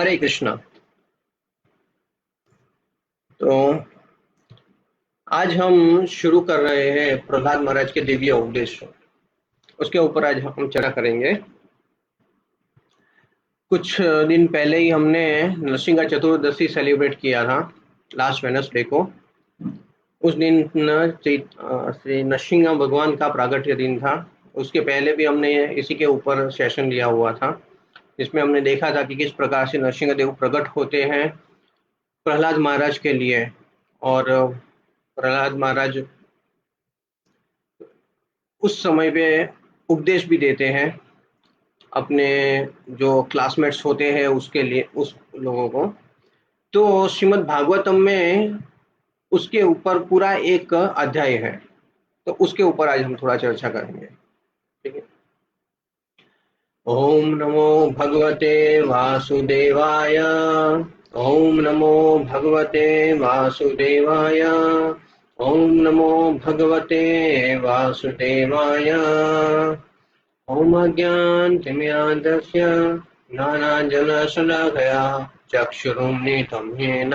हरे कृष्णा। तो आज हम शुरू कर रहे हैं प्रहलाद महाराज के दिव्य उपदेश, उसके ऊपर आज हम चर्चा करेंगे। कुछ दिन पहले ही हमने नरसिंह चतुर्दशी सेलिब्रेट किया था, लास्ट वेडनेसडे को। उस दिन श्री नरसिंह भगवान का प्रागट्य दिन था। उसके पहले भी हमने इसी के ऊपर सेशन लिया हुआ था, जिसमें हमने देखा था कि किस प्रकार से नरसिंह देव प्रकट होते हैं प्रहलाद महाराज के लिए, और प्रहलाद महाराज उस समय पे उपदेश भी देते हैं अपने जो क्लासमेट्स होते हैं उसके लिए, उस लोगों को। तो श्रीमद् भागवतम में उसके ऊपर पूरा एक अध्याय है, तो उसके ऊपर आज हम थोड़ा चर्चा करेंगे। ठीक है। ओम नमो भगवते वासुदेवाय। ओम नमो भगवते वासुदेवाय। ओम नमो भगवते वासुदेवाय। ओम अज्ञानतिमिरान्धस्य ज्ञानाञ्जनशलाकया चक्षुरुन्मीलितं येन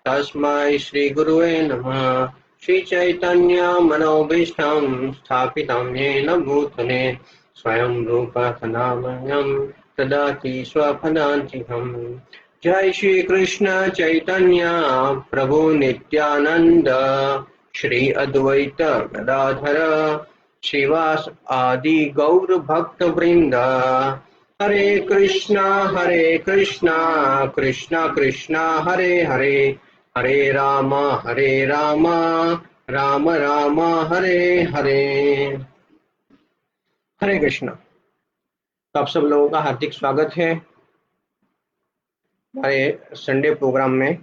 तस्मै श्रीगुरुवे नमः। श्रीचैतन्यमनोभीष्टं स्थापितं येन भूतले स्वयं रूपः सदामह्यं ददाति स्वपदान्तिकम्। जय श्री कृष्ण चैतन्य प्रभु नित्यानंद, श्री अद्वैत गदाधर श्रीवास आदि गौर भक्त वृंद। हरे कृष्णा कृष्णा कृष्णा हरे हरे, हरे राम राम राम हरे हरे। हरे कृष्णा। तो आप सब लोगों का हार्दिक स्वागत है हमारे संडे प्रोग्राम में।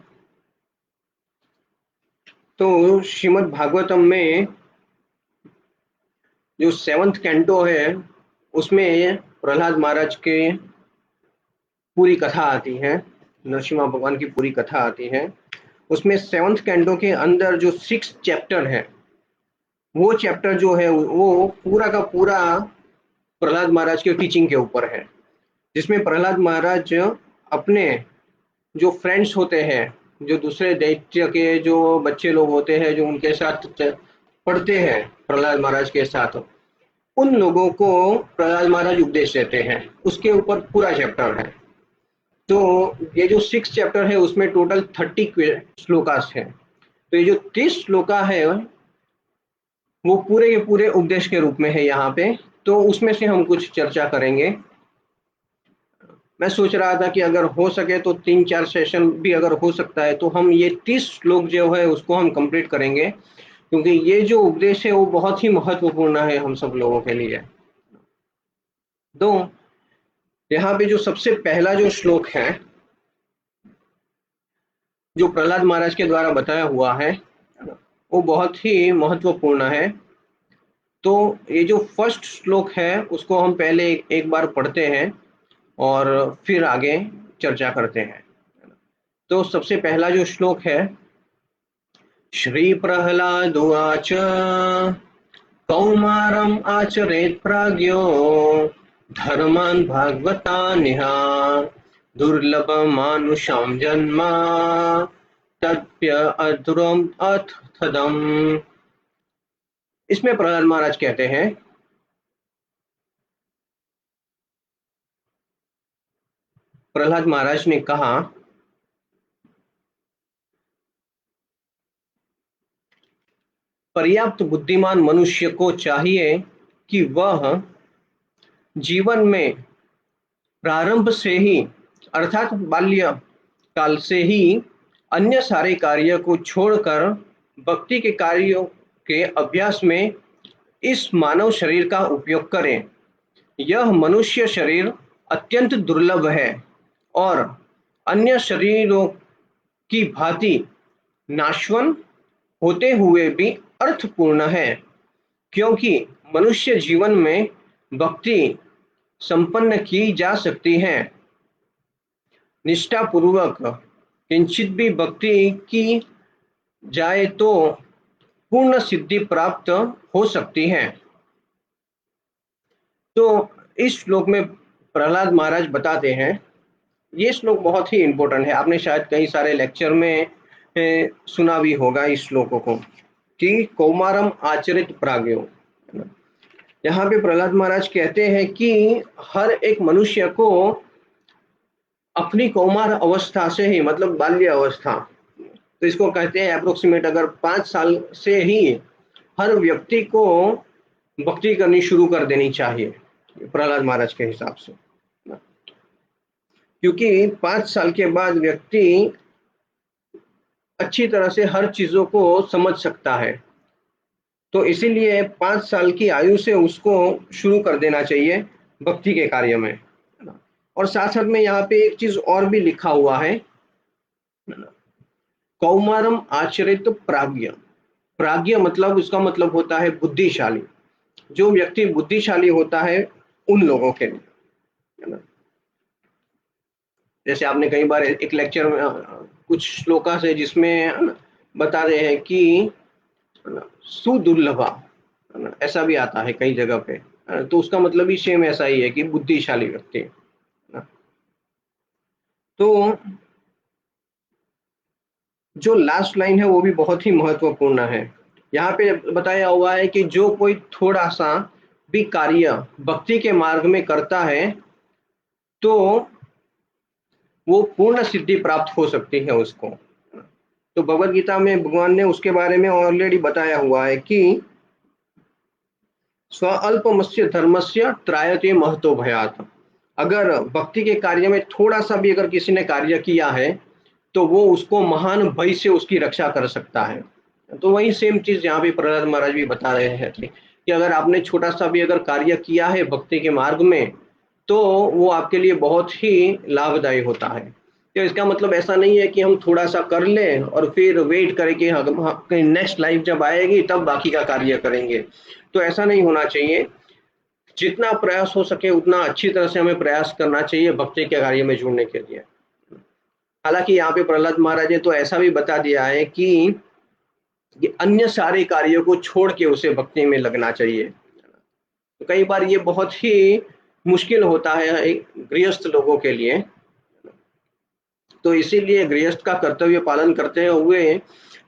तो श्रीमद् भागवतम में जो 7th कैंटो है, उसमें प्रहलाद महाराज के पूरी कथा आती है, नरसिम्हा भगवान की पूरी कथा आती है। उसमें 7th कैंटो के अंदर जो 6th चैप्टर है, वो चैप्टर जो है वो पूरा का पूरा प्रहलाद महाराज के टीचिंग के ऊपर है, जिसमें प्रहलाद महाराज अपने जो फ्रेंड्स होते हैं, जो दूसरे दैत्य के जो बच्चे लोग होते हैं, जो उनके साथ पढ़ते हैं प्रहलाद महाराज के साथ, उन लोगों को प्रहलाद महाराज उपदेश देते हैं। उसके ऊपर पूरा चैप्टर है। तो ये जो 6 चैप्टर है उसमें टोटल 30 श्लोकास है। तो ये जो 30 श्लोका है वो पूरे के पूरे उपदेश के रूप में है यहाँ पे। तो उसमें से हम कुछ चर्चा करेंगे। मैं सोच रहा था कि अगर हो सके तो 3-4 सेशन भी अगर हो सकता है तो हम ये 30 श्लोक जो है उसको हम कंप्लीट करेंगे, क्योंकि ये जो उपदेश है वो बहुत ही महत्वपूर्ण है हम सब लोगों के लिए। तो यहाँ पे जो सबसे पहला जो श्लोक है जो प्रहलाद महाराज के द्वारा बताया हुआ है वो बहुत ही महत्वपूर्ण है। तो ये जो फर्स्ट श्लोक है उसको हम पहले एक बार पढ़ते हैं और फिर आगे चर्चा करते हैं। तो सबसे पहला जो श्लोक है, श्री प्रहलाद उवाच कौमारम आचरेत प्राज्ञो धर्मान् भागवतानिह दुर्लभ मानुषां जन्म तप्य अधुरम अथदम। इसमें प्रहलाद महाराज कहते हैं, प्रहलाद महाराज ने कहा पर्याप्त बुद्धिमान मनुष्य को चाहिए कि वह जीवन में प्रारंभ से ही अर्थात बाल्य काल से ही अन्य सारे कार्य को छोड़कर भक्ति के कार्यों के अभ्यास में इस मानव शरीर का उपयोग करें। यह मनुष्य शरीर अत्यंत दुर्लभ है और अन्य शरीरों की भांति नाशवन होते हुए भी अर्थपूर्ण है, क्योंकि मनुष्य जीवन में भक्ति संपन्न की जा सकती है। निष्ठा पूर्वक किंचित भी भक्ति की जाए तो पूर्ण सिद्धि प्राप्त हो सकती है। तो इस श्लोक में प्रहलाद महाराज बताते हैं ये श्लोक बहुत ही इंपॉर्टेंट है, आपने शायद कई सारे लेक्चर में सुना भी होगा इस श्लोकों को, कि कौमारम आचरित प्राज्ञो। यहाँ पे प्रहलाद महाराज कहते हैं कि हर एक मनुष्य को अपनी कौमार अवस्था से ही, मतलब बाल्य अवस्था, तो इसको कहते हैं अप्रोक्सीमेट, अगर 5 साल से ही हर व्यक्ति को भक्ति करनी शुरू कर देनी चाहिए प्रहलाद महाराज के हिसाब से, क्योंकि 5 साल के बाद व्यक्ति अच्छी तरह से हर चीजों को समझ सकता है। तो इसीलिए 5 साल की आयु से उसको शुरू कर देना चाहिए भक्ति के कार्य में। और साथ साथ में यहाँ पे एक चीज और भी लिखा हुआ है, कौमारम आचरित प्राज्ञ। प्राज्ञ मतलब, उसका मतलब होता है बुद्धिशाली। जो व्यक्ति बुद्धिशाली होता है उन लोगों के लिए, है ना। जैसे आपने कई बार एक लेक्चर में कुछ श्लोका से जिसमें बता रहे हैं कि सुदुर्लभा, है ना, ऐसा भी आता है कई जगह पे, तो उसका मतलब भी सेम ऐसा ही है कि बुद्धिशाली व्यक्ति, है ना। तो जो लास्ट लाइन है वो भी बहुत ही महत्वपूर्ण है। यहाँ पे बताया हुआ है कि जो कोई थोड़ा सा भी कार्य भक्ति के मार्ग में करता है तो वो पूर्ण सिद्धि प्राप्त हो सकती है उसको। तो भगवत गीता में भगवान ने उसके बारे में ऑलरेडी बताया हुआ है कि स्वअल्पमस्य धर्मस्य त्रायते महतो भयात। अगर भक्ति के कार्य में थोड़ा सा भी अगर किसी ने कार्य किया है तो वो उसको महान भय से उसकी रक्षा कर सकता है। तो वही सेम चीज यहाँ पे प्रहलाद महाराज भी बता रहे हैं कि अगर आपने छोटा सा भी अगर कार्य किया है भक्ति के मार्ग में तो वो आपके लिए बहुत ही लाभदायी होता है। तो इसका मतलब ऐसा नहीं है कि हम थोड़ा सा कर लें और फिर वेट करें कि कहीं नेक्स्ट लाइफ जब आएगी तब बाकी का कार्य करेंगे, तो ऐसा नहीं होना चाहिए। जितना प्रयास हो सके उतना अच्छी तरह से हमें प्रयास करना चाहिए भक्ति के कार्य में जुड़ने के लिए। हालांकि यहाँ पे प्रहलाद महाराज ने तो ऐसा भी बता दिया है कि ये अन्य सारे कार्यों को छोड़ के उसे भक्ति में लगना चाहिए। तो कई बार ये बहुत ही मुश्किल होता है गृहस्थ लोगों के लिए, तो इसीलिए गृहस्थ का कर्तव्य पालन करते हुए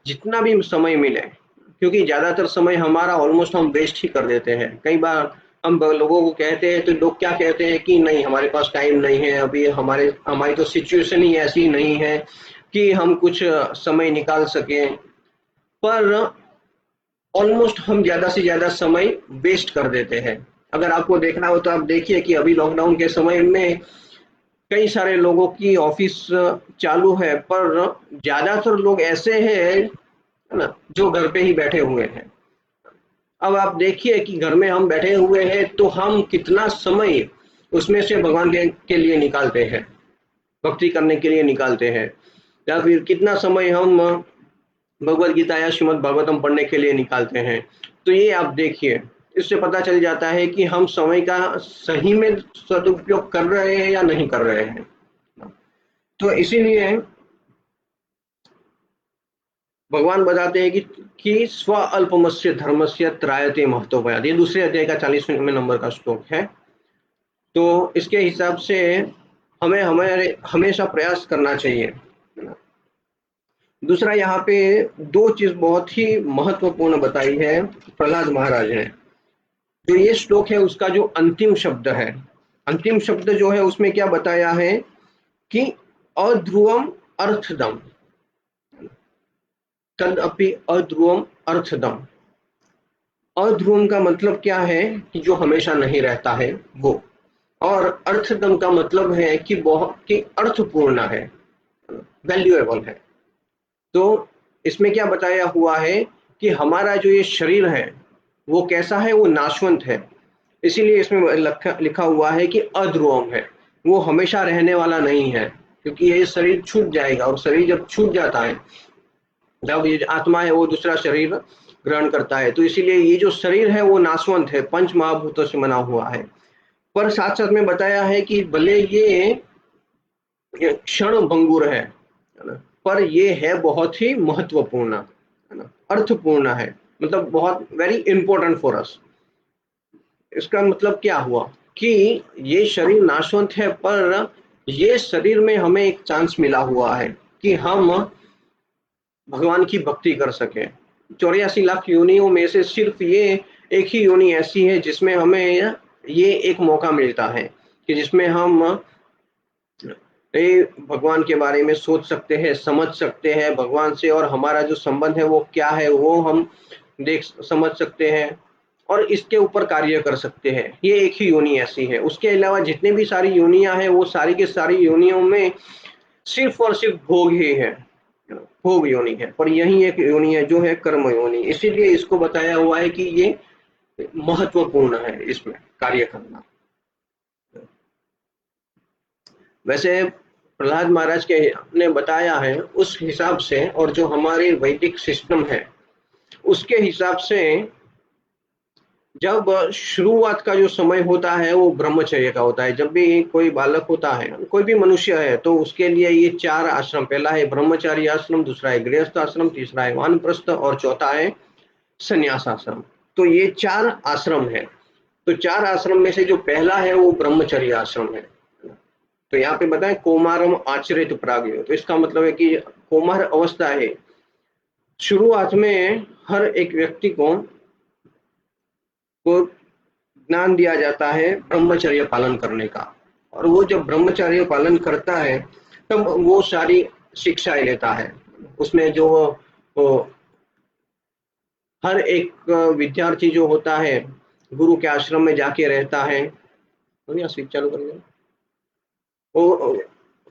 जितना भी समय मिले, क्योंकि ज्यादातर समय हमारा ऑलमोस्ट हम वेस्ट ही कर देते हैं। कई बार हम लोगों को कहते हैं तो लोग क्या कहते हैं कि नहीं हमारे पास टाइम नहीं है, अभी हमारी तो सिचुएशन ही ऐसी नहीं है कि हम कुछ समय निकाल सके। पर ऑलमोस्ट हम ज्यादा से ज्यादा समय वेस्ट कर देते हैं। अगर आपको देखना हो तो आप देखिए कि अभी लॉकडाउन के समय में कई सारे लोगों की ऑफिस चालू है, पर ज्यादातर लोग ऐसे हैं, है ना, जो घर पे ही बैठे हुए हैं। अब आप देखिए कि घर में हम बैठे हुए हैं तो हम कितना समय उसमें से भगवान के लिए निकालते हैं, भक्ति करने के लिए निकालते हैं, या फिर कितना समय हम भगवत गीता या श्रीमद् भागवतम पढ़ने के लिए निकालते हैं। तो ये आप देखिए, इससे पता चल जाता है कि हम समय का सही में सदुपयोग कर रहे हैं या नहीं कर रहे हैं। तो इसीलिए भगवान बताते हैं कि स्व अल्पमस्य धर्मस्य त्रायते महतो भयात्। ये दूसरे अध्याय का 40वें नंबर का श्लोक है। तो इसके हिसाब से हमें हमारे हमेशा प्रयास करना चाहिए। दूसरा यहाँ पे दो चीज बहुत ही महत्वपूर्ण बताई है प्रहलाद महाराज ने। जो ये श्लोक है उसका जो अंतिम शब्द है, अंतिम शब्द जो है उसमें क्या बताया है कि अध्रुवम अर्थदम, तदपि अध्रुवम अर्थदम। अध्रुवम का मतलब क्या है कि जो हमेशा नहीं रहता है वो, और अर्थदम का मतलब है कि बहुत कि अर्थपूर्ण है, वैल्यूएबल है। तो इसमें क्या बताया हुआ है कि हमारा जो ये शरीर है वो कैसा है, वो नाशवंत है। इसीलिए इसमें लिखा हुआ है कि अध्रुवम है, वो हमेशा रहने वाला नहीं है, क्योंकि ये शरीर छूट जाएगा, और शरीर जब छूट जाता है, जब ये आत्मा है वो दूसरा शरीर ग्रहण करता है, तो इसीलिए ये जो शरीर है वो नाशवंत है, पंच महाभूतों से बना हुआ है। पर साथ साथ में बताया है कि भले ये क्षण भंगुर है ना, पर ये है बहुत ही महत्वपूर्ण, है ना, अर्थपूर्ण है, मतलब बहुत वेरी इंपॉर्टेंट फॉर अस। इसका मतलब क्या हुआ कि ये शरीर नाशवंत है, पर ये शरीर में हमें एक चांस मिला हुआ है कि हम भगवान की भक्ति कर सके। 84 लाख योनियों में से सिर्फ ये एक ही योनि ऐसी है जिसमें हमें ये एक मौका मिलता है कि जिसमें हम भगवान के बारे में सोच सकते हैं, समझ सकते हैं, भगवान से और हमारा जो संबंध है वो क्या है वो हम देख समझ सकते हैं और इसके ऊपर कार्य कर सकते हैं। ये एक ही योनि ऐसी है। उसके अलावा जितने भी सारी योनियां हैं वो सारी की सारी योनियों में सिर्फ और सिर्फ भोग ही है, भोग योनि है। पर यही एक योनि है जो है कर्म योनि। इसीलिए इसको बताया हुआ है कि ये महत्वपूर्ण है इसमें कार्य करना। वैसे प्रहलाद महाराज के ने बताया है उस हिसाब से, और जो हमारे वैदिक सिस्टम है उसके हिसाब से, जब शुरुआत का जो समय होता है वो ब्रह्मचर्य का होता है। जब भी कोई बालक होता है, कोई भी मनुष्य है, तो उसके लिए ये 4 आश्रम, पहला है ब्रह्मचारी आश्रम, दूसरा है गृहस्थ आश्रम, तीसरा है वानप्रस्थ और चौथा है संन्यास आश्रम। तो ये 4 आश्रम है। तो 4 आश्रम में से जो पहला है वो ब्रह्मचर्य आश्रम है। तो यहाँ पे बताएं कौमारम आचरित प्राज्ञ, तो इसका मतलब है कि कौमार अवस्था है, शुरुआत में हर एक व्यक्ति को ज्ञान दिया जाता है ब्रह्मचर्य पालन करने का। और वो जब ब्रह्मचर्य पालन करता है तब वो सारी शिक्षाएं लेता है। उसमें जो वो हर एक विद्यार्थी जो होता है गुरु के आश्रम में जाके रहता है। स्विच चालू कर दिया। वो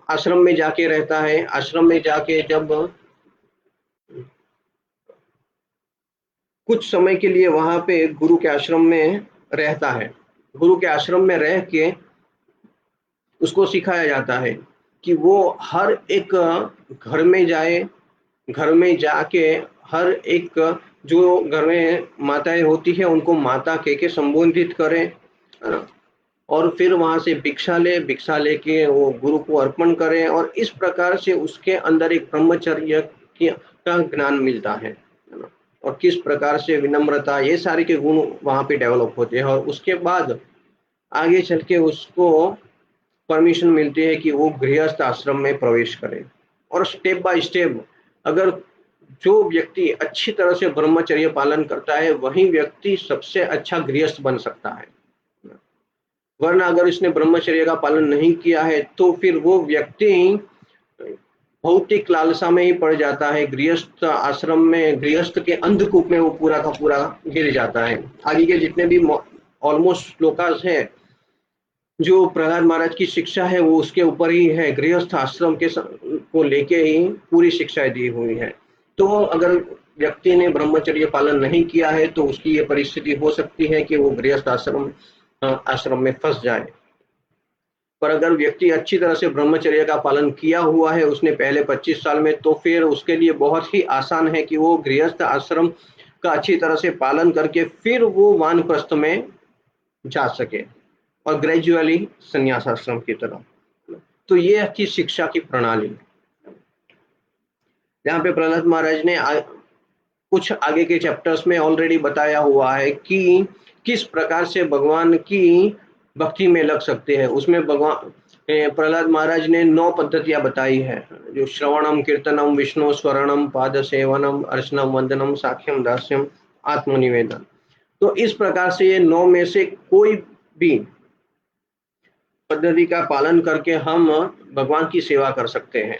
आश्रम में जाके रहता है। आश्रम में जाके जब कुछ समय के लिए वहां पे गुरु के आश्रम में रहता है, गुरु के आश्रम में रह के उसको सिखाया जाता है कि वो हर एक घर में जाए, घर में जाके हर एक जो घर में माताएं होती है उनको माता कह के संबोधित करे, है ना? और फिर वहां से भिक्षा ले, भिक्षा लेके वो गुरु को अर्पण करे और इस प्रकार से उसके अंदर एक ब्रह्मचर्य का ज्ञान मिलता है ना? और किस प्रकार से विनम्रता, ये सारे के गुण वहां पे डेवलप होते हैं। और उसके बाद आगे चल के उसको परमिशन मिलती है कि वो गृहस्थ आश्रम में प्रवेश करे। और स्टेप बाय स्टेप अगर जो व्यक्ति अच्छी तरह से ब्रह्मचर्य पालन करता है वही व्यक्ति सबसे अच्छा गृहस्थ बन सकता है। वरना अगर इसने ब्रह्मचर्य का पालन नहीं किया है तो फिर वो व्यक्ति भौतिक लालसा में ही पड़ जाता है। गृहस्थ आश्रम में, गृहस्थ के अंधकूप में वो पूरा का पूरा गिर जाता है। आगे के जितने भी ऑलमोस्ट श्लोकास है, जो प्रहलाद महाराज की शिक्षा है वो उसके ऊपर ही है, गृहस्थ आश्रम के को लेके ही पूरी शिक्षाएं दी हुई है। तो अगर व्यक्ति ने ब्रह्मचर्य पालन नहीं किया है तो उसकी ये परिस्थिति हो सकती है कि वो गृहस्थ आश्रम में फंस जाए। पर अगर व्यक्ति अच्छी तरह से ब्रह्मचर्य का पालन किया हुआ है उसने पहले 25 साल में, तो फिर उसके लिए बहुत ही आसान है कि वो गृहस्थ आश्रम का अच्छी तरह से पालन करके फिर वो वानप्रस्थ में जा सके और ग्रेजुअली संन्यास आश्रम की तरफ। तो ये अच्छी शिक्षा की प्रणाली, जहाँ पे प्रहलाद महाराज ने कुछ आगे के चैप्टर्स में ऑलरेडी बताया हुआ है कि किस प्रकार से भगवान की भक्ति में लग सकते हैं। उसमें भगवान प्रहलाद महाराज ने 9 पद्धतियां बताई है, जो श्रवणम, कीर्तनम, विष्णु स्वरणम, पाद सेवनम, अर्चनम, वंदनम, साख्यम, दास्यम, आत्मनिवेदन। तो इस प्रकार से ये 9 में से कोई भी पद्धति का पालन करके हम भगवान की सेवा कर सकते हैं।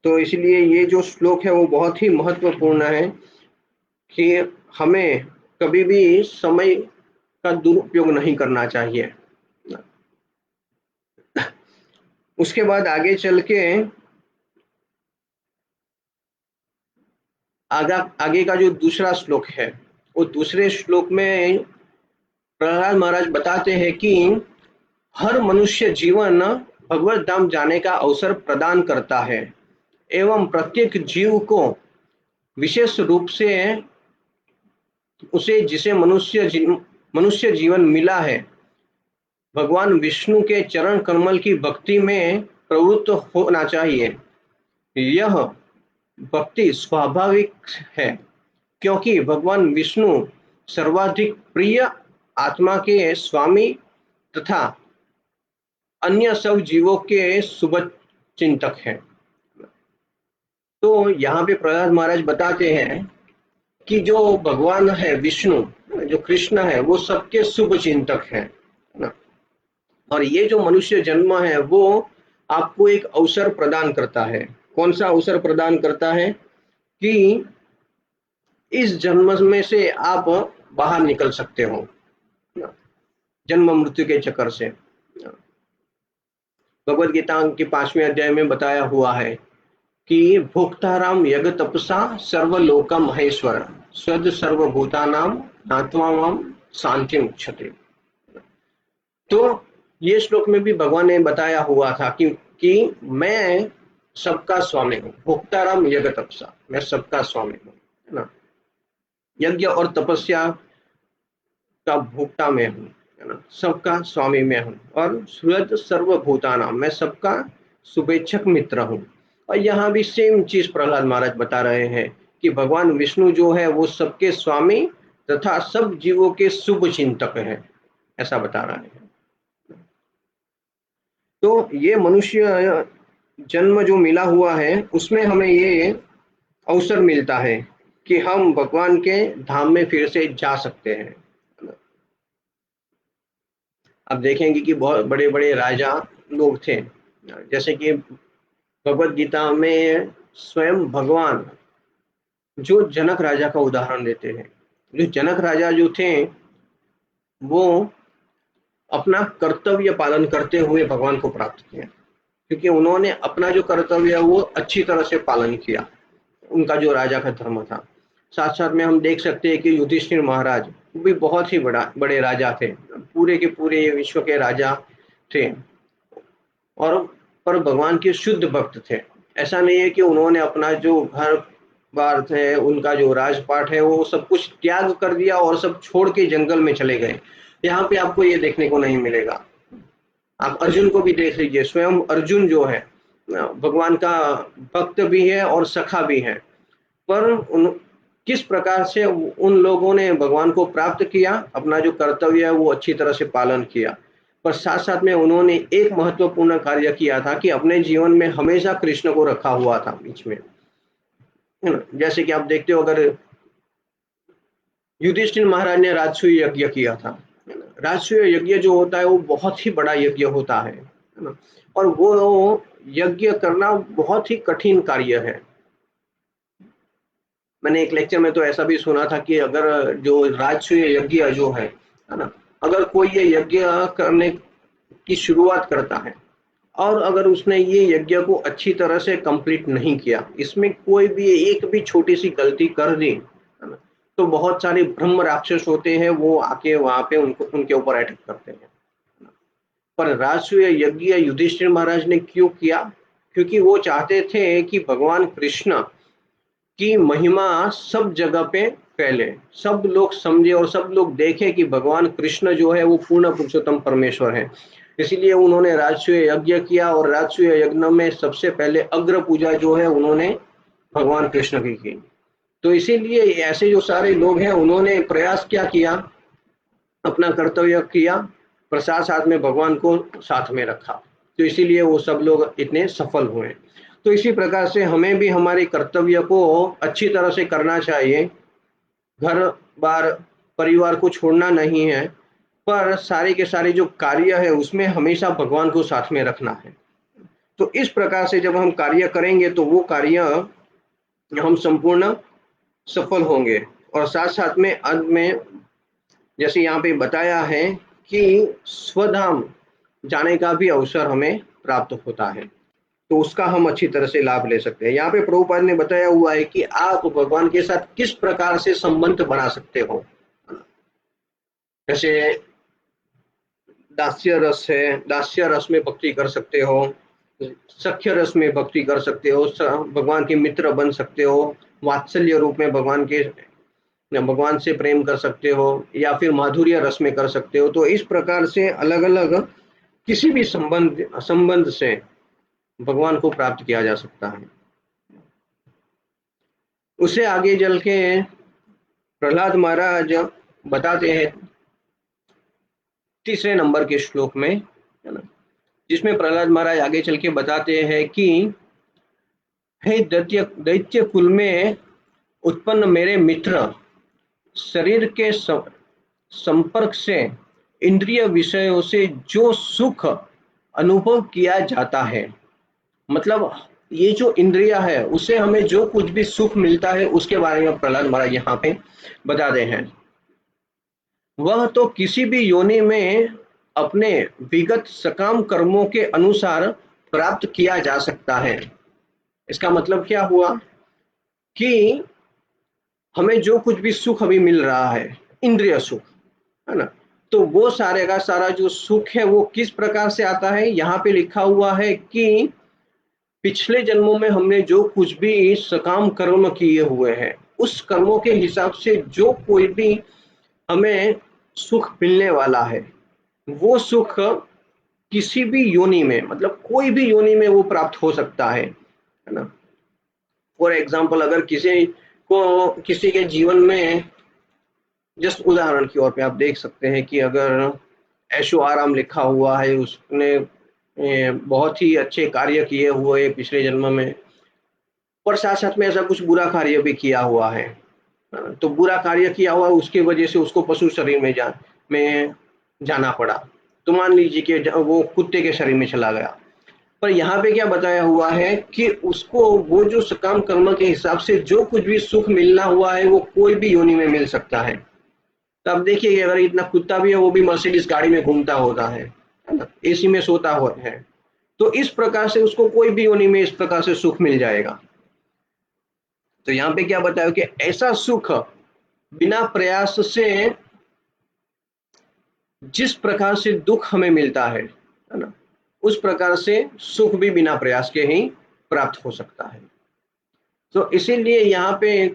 तो इसलिए ये जो श्लोक है वो बहुत ही महत्वपूर्ण है कि हमें कभी भी समय का दुरुपयोग नहीं करना चाहिए। उसके बाद आगे चल के आगे का जो दूसरा श्लोक है, वो दूसरे श्लोक में प्रहलाद महाराज बताते हैं कि हर मनुष्य जीवन भगवत धाम जाने का अवसर प्रदान करता है एवं प्रत्येक जीव को विशेष रूप से उसे जिसे मनुष्य जीवन मिला है भगवान विष्णु के चरण कमल की भक्ति में प्रवृत्त होना चाहिए। यह भक्ति स्वाभाविक है क्योंकि भगवान विष्णु सर्वाधिक प्रिय आत्मा के स्वामी तथा अन्य सब जीवों के शुभ चिंतक हैं। तो यहाँ पे प्रहलाद महाराज बताते हैं कि जो भगवान है विष्णु, जो कृष्ण है, वो सबके शुभ चिंतक है ना। और ये जो मनुष्य जन्म है वो आपको एक अवसर प्रदान करता है। कौन सा अवसर प्रदान करता है? कि इस जन्म में से आप बाहर निकल सकते हो जन्म मृत्यु के चक्कर से। भगवद गीता के 5वें अध्याय में बताया हुआ है कि भोक्ताराम यज्ञ तपसा सर्वलोका महेश्वर सद सर्वभूतानाम नात्मा माम शांति उच्यते। तो ये श्लोक में भी भगवान ने बताया हुआ था कि मैं सबका स्वामी हूँ। भोक्ताराम यज्ञ तपसा, मैं सबका स्वामी हूँ, है ना। यज्ञ और तपस्या का भोक्ता मैं हूँ, है ना, सबका स्वामी मैं हूँ। और सूरज सर्वभूतानाम, मैं सबका शुभेच्छक मित्र हूँ। और यहाँ भी सेम चीज प्रहलाद महाराज बता रहे हैं कि भगवान विष्णु जो है वो सबके स्वामी तथा सब जीवों के शुभ चिंतक है, ऐसा बता रहे हैं। तो ये मनुष्य जन्म जो मिला हुआ है उसमें हमें ये अवसर मिलता है कि हम भगवान के धाम में फिर से जा सकते हैं। अब देखेंगे कि बहुत बड़े बड़े राजा लोग थे, जैसे कि भगवत गीता में स्वयं भगवान जो जनक राजा का उदाहरण देते हैं। जो जनक राजा जो थे वो अपना कर्तव्य पालन करते हुए भगवान को प्राप्त किया, क्योंकि उन्होंने अपना जो कर्तव्य है वो अच्छी तरह से पालन किया, उनका जो राजा का धर्म था। साथ साथ में हम देख सकते हैं कि युधिष्ठिर महाराज भी बहुत ही बड़े राजा थे, पूरे के पूरे विश्व के राजा थे, और पर भगवान के शुद्ध भक्त थे। ऐसा नहीं है कि उन्होंने अपना जो घर बार थे, उनका जो राजपाट है वो सब कुछ त्याग कर दिया और सब छोड़ के जंगल में चले गए। यहाँ पे आपको ये देखने को नहीं मिलेगा। आप अर्जुन को भी देख लीजिए, स्वयं अर्जुन जो है भगवान का भक्त भी है और सखा भी है, पर किस प्रकार से उन लोगों ने भगवान को प्राप्त किया, अपना जो कर्तव्य है वो अच्छी तरह से पालन किया, पर साथ साथ में उन्होंने एक महत्वपूर्ण कार्य किया था कि अपने जीवन में हमेशा कृष्ण को रखा हुआ था बीच में, है ना। जैसे कि आप देखते हो, अगर युधिष्ठिर महाराज ने राजसूय यज्ञ किया था, राजसूय यज्ञ जो होता है वो बहुत ही बड़ा यज्ञ होता है ना, और वो यज्ञ करना बहुत ही कठिन कार्य है। मैंने एक लेक्चर में तो ऐसा भी सुना था कि अगर जो राजसूय यज्ञ जो है ना, अगर कोई ये यज्ञ करने की शुरुआत करता है और अगर उसने ये यज्ञ को अच्छी तरह से कंप्लीट नहीं किया, इसमें कोई भी एक भी छोटी सी गलती कर दी, है ना, तो बहुत सारे ब्रह्म राक्षस होते हैं, वो आके वहां पे उनको उनके ऊपर अटैक करते हैं। पर राजसूय यज्ञ युधिष्ठिर महाराज ने क्यों किया? क्योंकि वो चाहते थे कि भगवान कृष्ण की महिमा सब जगह पे फैले, सब लोग समझे और सब लोग देखें कि भगवान कृष्ण जो है वो पूर्ण पुरुषोत्तम परमेश्वर है। इसीलिए उन्होंने राजसूय यज्ञ किया, और राजसूय यज्ञ में सबसे पहले अग्र पूजा जो है उन्होंने भगवान कृष्ण की। तो इसीलिए ऐसे जो सारे लोग हैं उन्होंने प्रयास क्या किया, अपना कर्तव्य किया, प्रसाद साथ में भगवान को साथ में रखा, तो इसीलिए वो सब लोग इतने सफल हुए। तो इसी प्रकार से हमें भी हमारे कर्तव्य को अच्छी तरह से करना चाहिए। घर बार परिवार को छोड़ना नहीं है, पर सारे के सारे जो कार्य है उसमें हमेशा भगवान को साथ में रखना है। तो इस प्रकार से जब हम कार्य करेंगे तो वो कार्य हम संपूर्ण सफल होंगे। और साथ साथ में अंत में जैसे यहाँ पे बताया है कि स्वधाम जाने का भी अवसर हमें प्राप्त होता है, तो उसका हम अच्छी तरह से लाभ ले सकते हैं। यहाँ पे प्रभुपाद ने बताया हुआ है कि आप भगवान के साथ किस प्रकार से संबंध बना सकते हो। जैसे दास्य रस है, दास्य रस में भक्ति कर सकते हो, सख्य रस में भक्ति कर सकते हो, भगवान के मित्र बन सकते हो, वात्सल्य रूप में भगवान से प्रेम कर सकते हो, या फिर माधुर्य रस में कर सकते हो। तो इस प्रकार से अलग अलग किसी भी संबंध से भगवान को प्राप्त किया जा सकता है। उससे आगे चल के प्रहलाद महाराज बताते हैं तीसरे नंबर के श्लोक में, है ना, जिसमें प्रहलाद महाराज आगे चल के बताते हैं कि हे दैत्य दैत्य कुल में उत्पन्न मेरे मित्र, शरीर के संपर्क से इंद्रिय विषयों से जो सुख अनुभव किया जाता है, मतलब ये जो इंद्रिया है उससे हमें जो कुछ भी सुख मिलता है उसके बारे में प्रहलाद महाराज यहाँ पे बताते हैं, वह तो किसी भी योनि में अपने विगत सकाम कर्मों के अनुसार प्राप्त किया जा सकता है। इसका मतलब क्या हुआ कि हमें जो कुछ भी सुख अभी मिल रहा है, इंद्रिय सुख, है ना, तो वो सारे का सारा जो सुख है वो किस प्रकार से आता है। यहाँ पे लिखा हुआ है कि पिछले जन्मों में हमने जो कुछ भी सकाम कर्म किए हुए हैं उस कर्मों के हिसाब से जो कोई भी हमें सुख मिलने वाला है, वो सुख किसी भी योनि में, मतलब कोई भी योनि में वो प्राप्त हो सकता है ना। फॉर एग्जाम्पल, अगर किसी के जीवन में, जस्ट उदाहरण की ओर पे आप देख सकते हैं कि अगर ऐशो आराम लिखा हुआ है, उसने बहुत ही अच्छे कार्य किए हुए पिछले जन्म में, पर साथ साथ में ऐसा कुछ बुरा कार्य भी किया हुआ है, तो बुरा कार्य किया हुआ उसकी वजह से उसको पशु शरीर में जाना पड़ा, तो मान लीजिए कि वो कुत्ते के शरीर में चला गया। पर यहाँ पे क्या बताया हुआ है कि उसको वो जो सकाम कर्म के हिसाब से जो कुछ भी सुख मिलना हुआ है वो कोई भी योनि में मिल सकता है। तो अब देखिए, अगर इतना कुत्ता भी है वो भी मर्सिडीज गाड़ी में घूमता होता है ना, एसी में सोता हुआ है, तो इस प्रकार से उसको कोई भी योनि में इस प्रकार से सुख मिल जाएगा। तो यहाँ पे क्या बताया कि ऐसा सुख बिना प्रयास से, जिस प्रकार से दुख हमें मिलता है ना, उस प्रकार से सुख भी बिना प्रयास के ही प्राप्त हो सकता है। तो इसीलिए यहाँ पे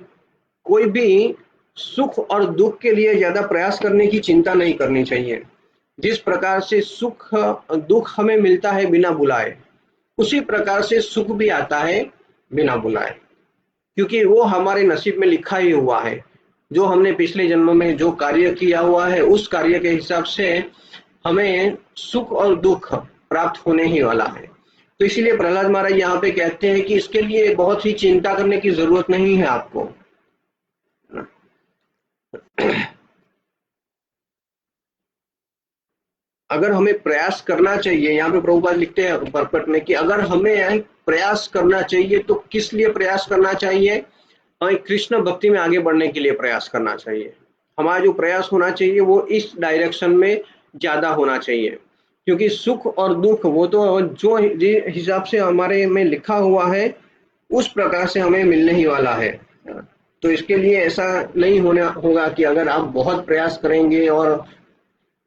कोई भी सुख और दुख के लिए ज्यादा प्रयास करने की चिंता नहीं करनी चाहिए। जिस प्रकार से सुख दुख हमें मिलता है बिना बुलाए, उसी प्रकार से सुख भी आता है बिना बुलाए, क्योंकि वो हमारे नसीब में लिखा ही हुआ है। जो हमने पिछले जन्म में जो कार्य किया हुआ है उस कार्य के हिसाब से हमें सुख और दुख प्राप्त होने ही वाला है। तो इसीलिए प्रहलाद महाराज यहाँ पे कहते हैं कि इसके लिए बहुत ही चिंता करने की जरूरत नहीं है आपको। अगर हमें प्रयास करना चाहिए, यहाँ पे प्रभुपाद लिखते हैं परपट में कि अगर हमें प्रयास करना चाहिए तो किस लिए प्रयास करना चाहिए, हमें कृष्ण भक्ति में आगे बढ़ने के लिए प्रयास करना चाहिए। हमारा जो प्रयास होना चाहिए वो इस डायरेक्शन में ज्यादा होना चाहिए, क्योंकि सुख और दुख वो तो जो हिसाब से हमारे में लिखा हुआ है उस प्रकार से हमें मिलने ही वाला है। तो इसके लिए ऐसा नहीं होना होगा कि अगर आप बहुत प्रयास करेंगे और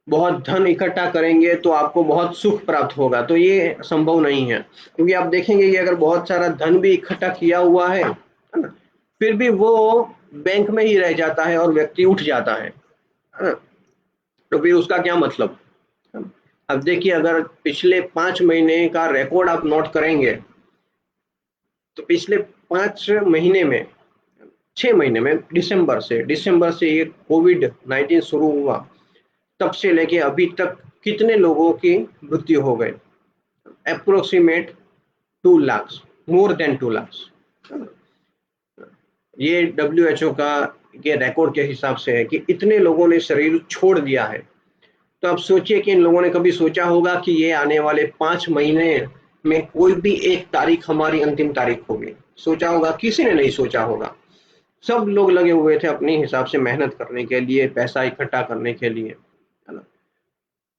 बहुत धन इकट्ठा करेंगे तो आपको बहुत सुख प्राप्त होगा, तो ये संभव नहीं है। क्योंकि आप देखेंगे कि अगर बहुत सारा धन भी इकट्ठा किया हुआ है ना, फिर भी वो बैंक में ही रह जाता है और व्यक्ति उठ जाता है ना, तो फिर उसका क्या मतलब। अब देखिए, अगर पिछले 5 महीने का रिकॉर्ड आप नोट करेंगे तो पिछले 5 महीने में, 6 महीने में, दिसंबर से ये कोविड-19 शुरू हुआ, तब से लेके अभी तक कितने लोगों की मृत्यु हो गई। Approximate 2 lakh, more than 2 lakh. ये WHO का के रिकॉर्ड के हिसाब से है कि इतने लोगों ने शरीर छोड़ दिया है। तो आप सोचिए कि इन लोगों ने कभी सोचा होगा कि ये आने वाले 5 महीने में कोई भी एक तारीख हमारी अंतिम तारीख होगी? सोचा होगा? किसी ने नहीं सोचा होगा। सब लोग लगे हुए थे अपने हिसाब से मेहनत करने के लिए, पैसा इकट्ठा करने के लिए, है ना।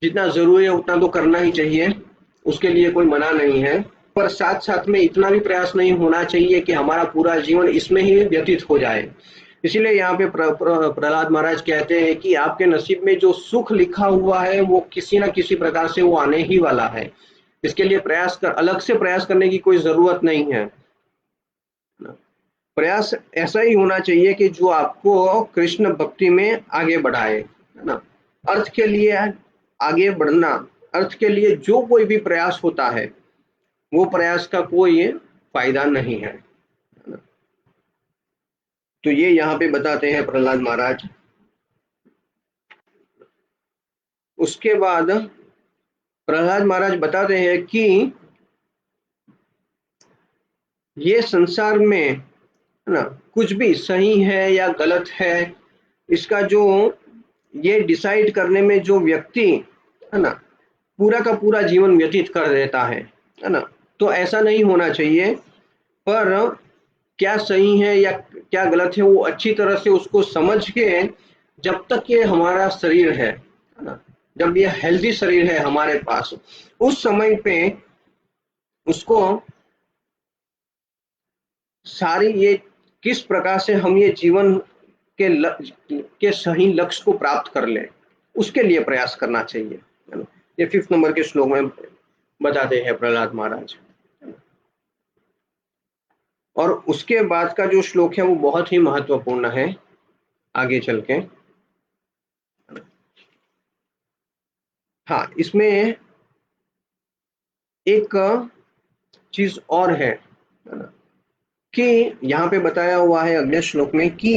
जितना जरूरी है उतना तो करना ही चाहिए, उसके लिए कोई मना नहीं है, पर साथ साथ में इतना भी प्रयास नहीं होना चाहिए कि हमारा पूरा जीवन इसमें ही व्यतीत हो जाए। इसीलिए यहाँ पे प्रहलाद महाराज कहते हैं कि आपके नसीब में जो सुख लिखा हुआ है वो किसी ना किसी प्रकार से वो आने ही वाला है। इसके लिए अलग से प्रयास करने की कोई जरूरत नहीं है। प्रयास ऐसा ही होना चाहिए कि जो आपको कृष्ण भक्ति में आगे बढ़ाए, है ना। अर्थ के लिए आगे बढ़ना, अर्थ के लिए जो कोई भी प्रयास होता है वो प्रयास का कोई फायदा नहीं है, ना? तो ये यहाँ पे बताते हैं प्रहलाद महाराज। उसके बाद प्रहलाद महाराज बताते हैं कि ये संसार में, है ना, कुछ भी सही है या गलत है, इसका जो ये डिसाइड करने में जो व्यक्ति, है ना, पूरा का पूरा जीवन व्यतीत कर देता है ना, तो ऐसा नहीं होना चाहिए। पर क्या सही है या क्या गलत है, वो अच्छी तरह से उसको समझ के, जब तक ये हमारा शरीर है ना, जब ये हेल्दी शरीर है हमारे पास, उस समय पे उसको सारी ये किस प्रकार से हम ये जीवन के सही लक्ष्य को प्राप्त कर लें, उसके लिए प्रयास करना चाहिए, है ना। ये 5 नंबर के श्लोक में बताते हैं प्रहलाद महाराज। और उसके बाद का जो श्लोक है वो बहुत ही महत्वपूर्ण है आगे चल के। हाँ, इसमें एक चीज और है ना, कि यहाँ पे बताया हुआ है अगले श्लोक में कि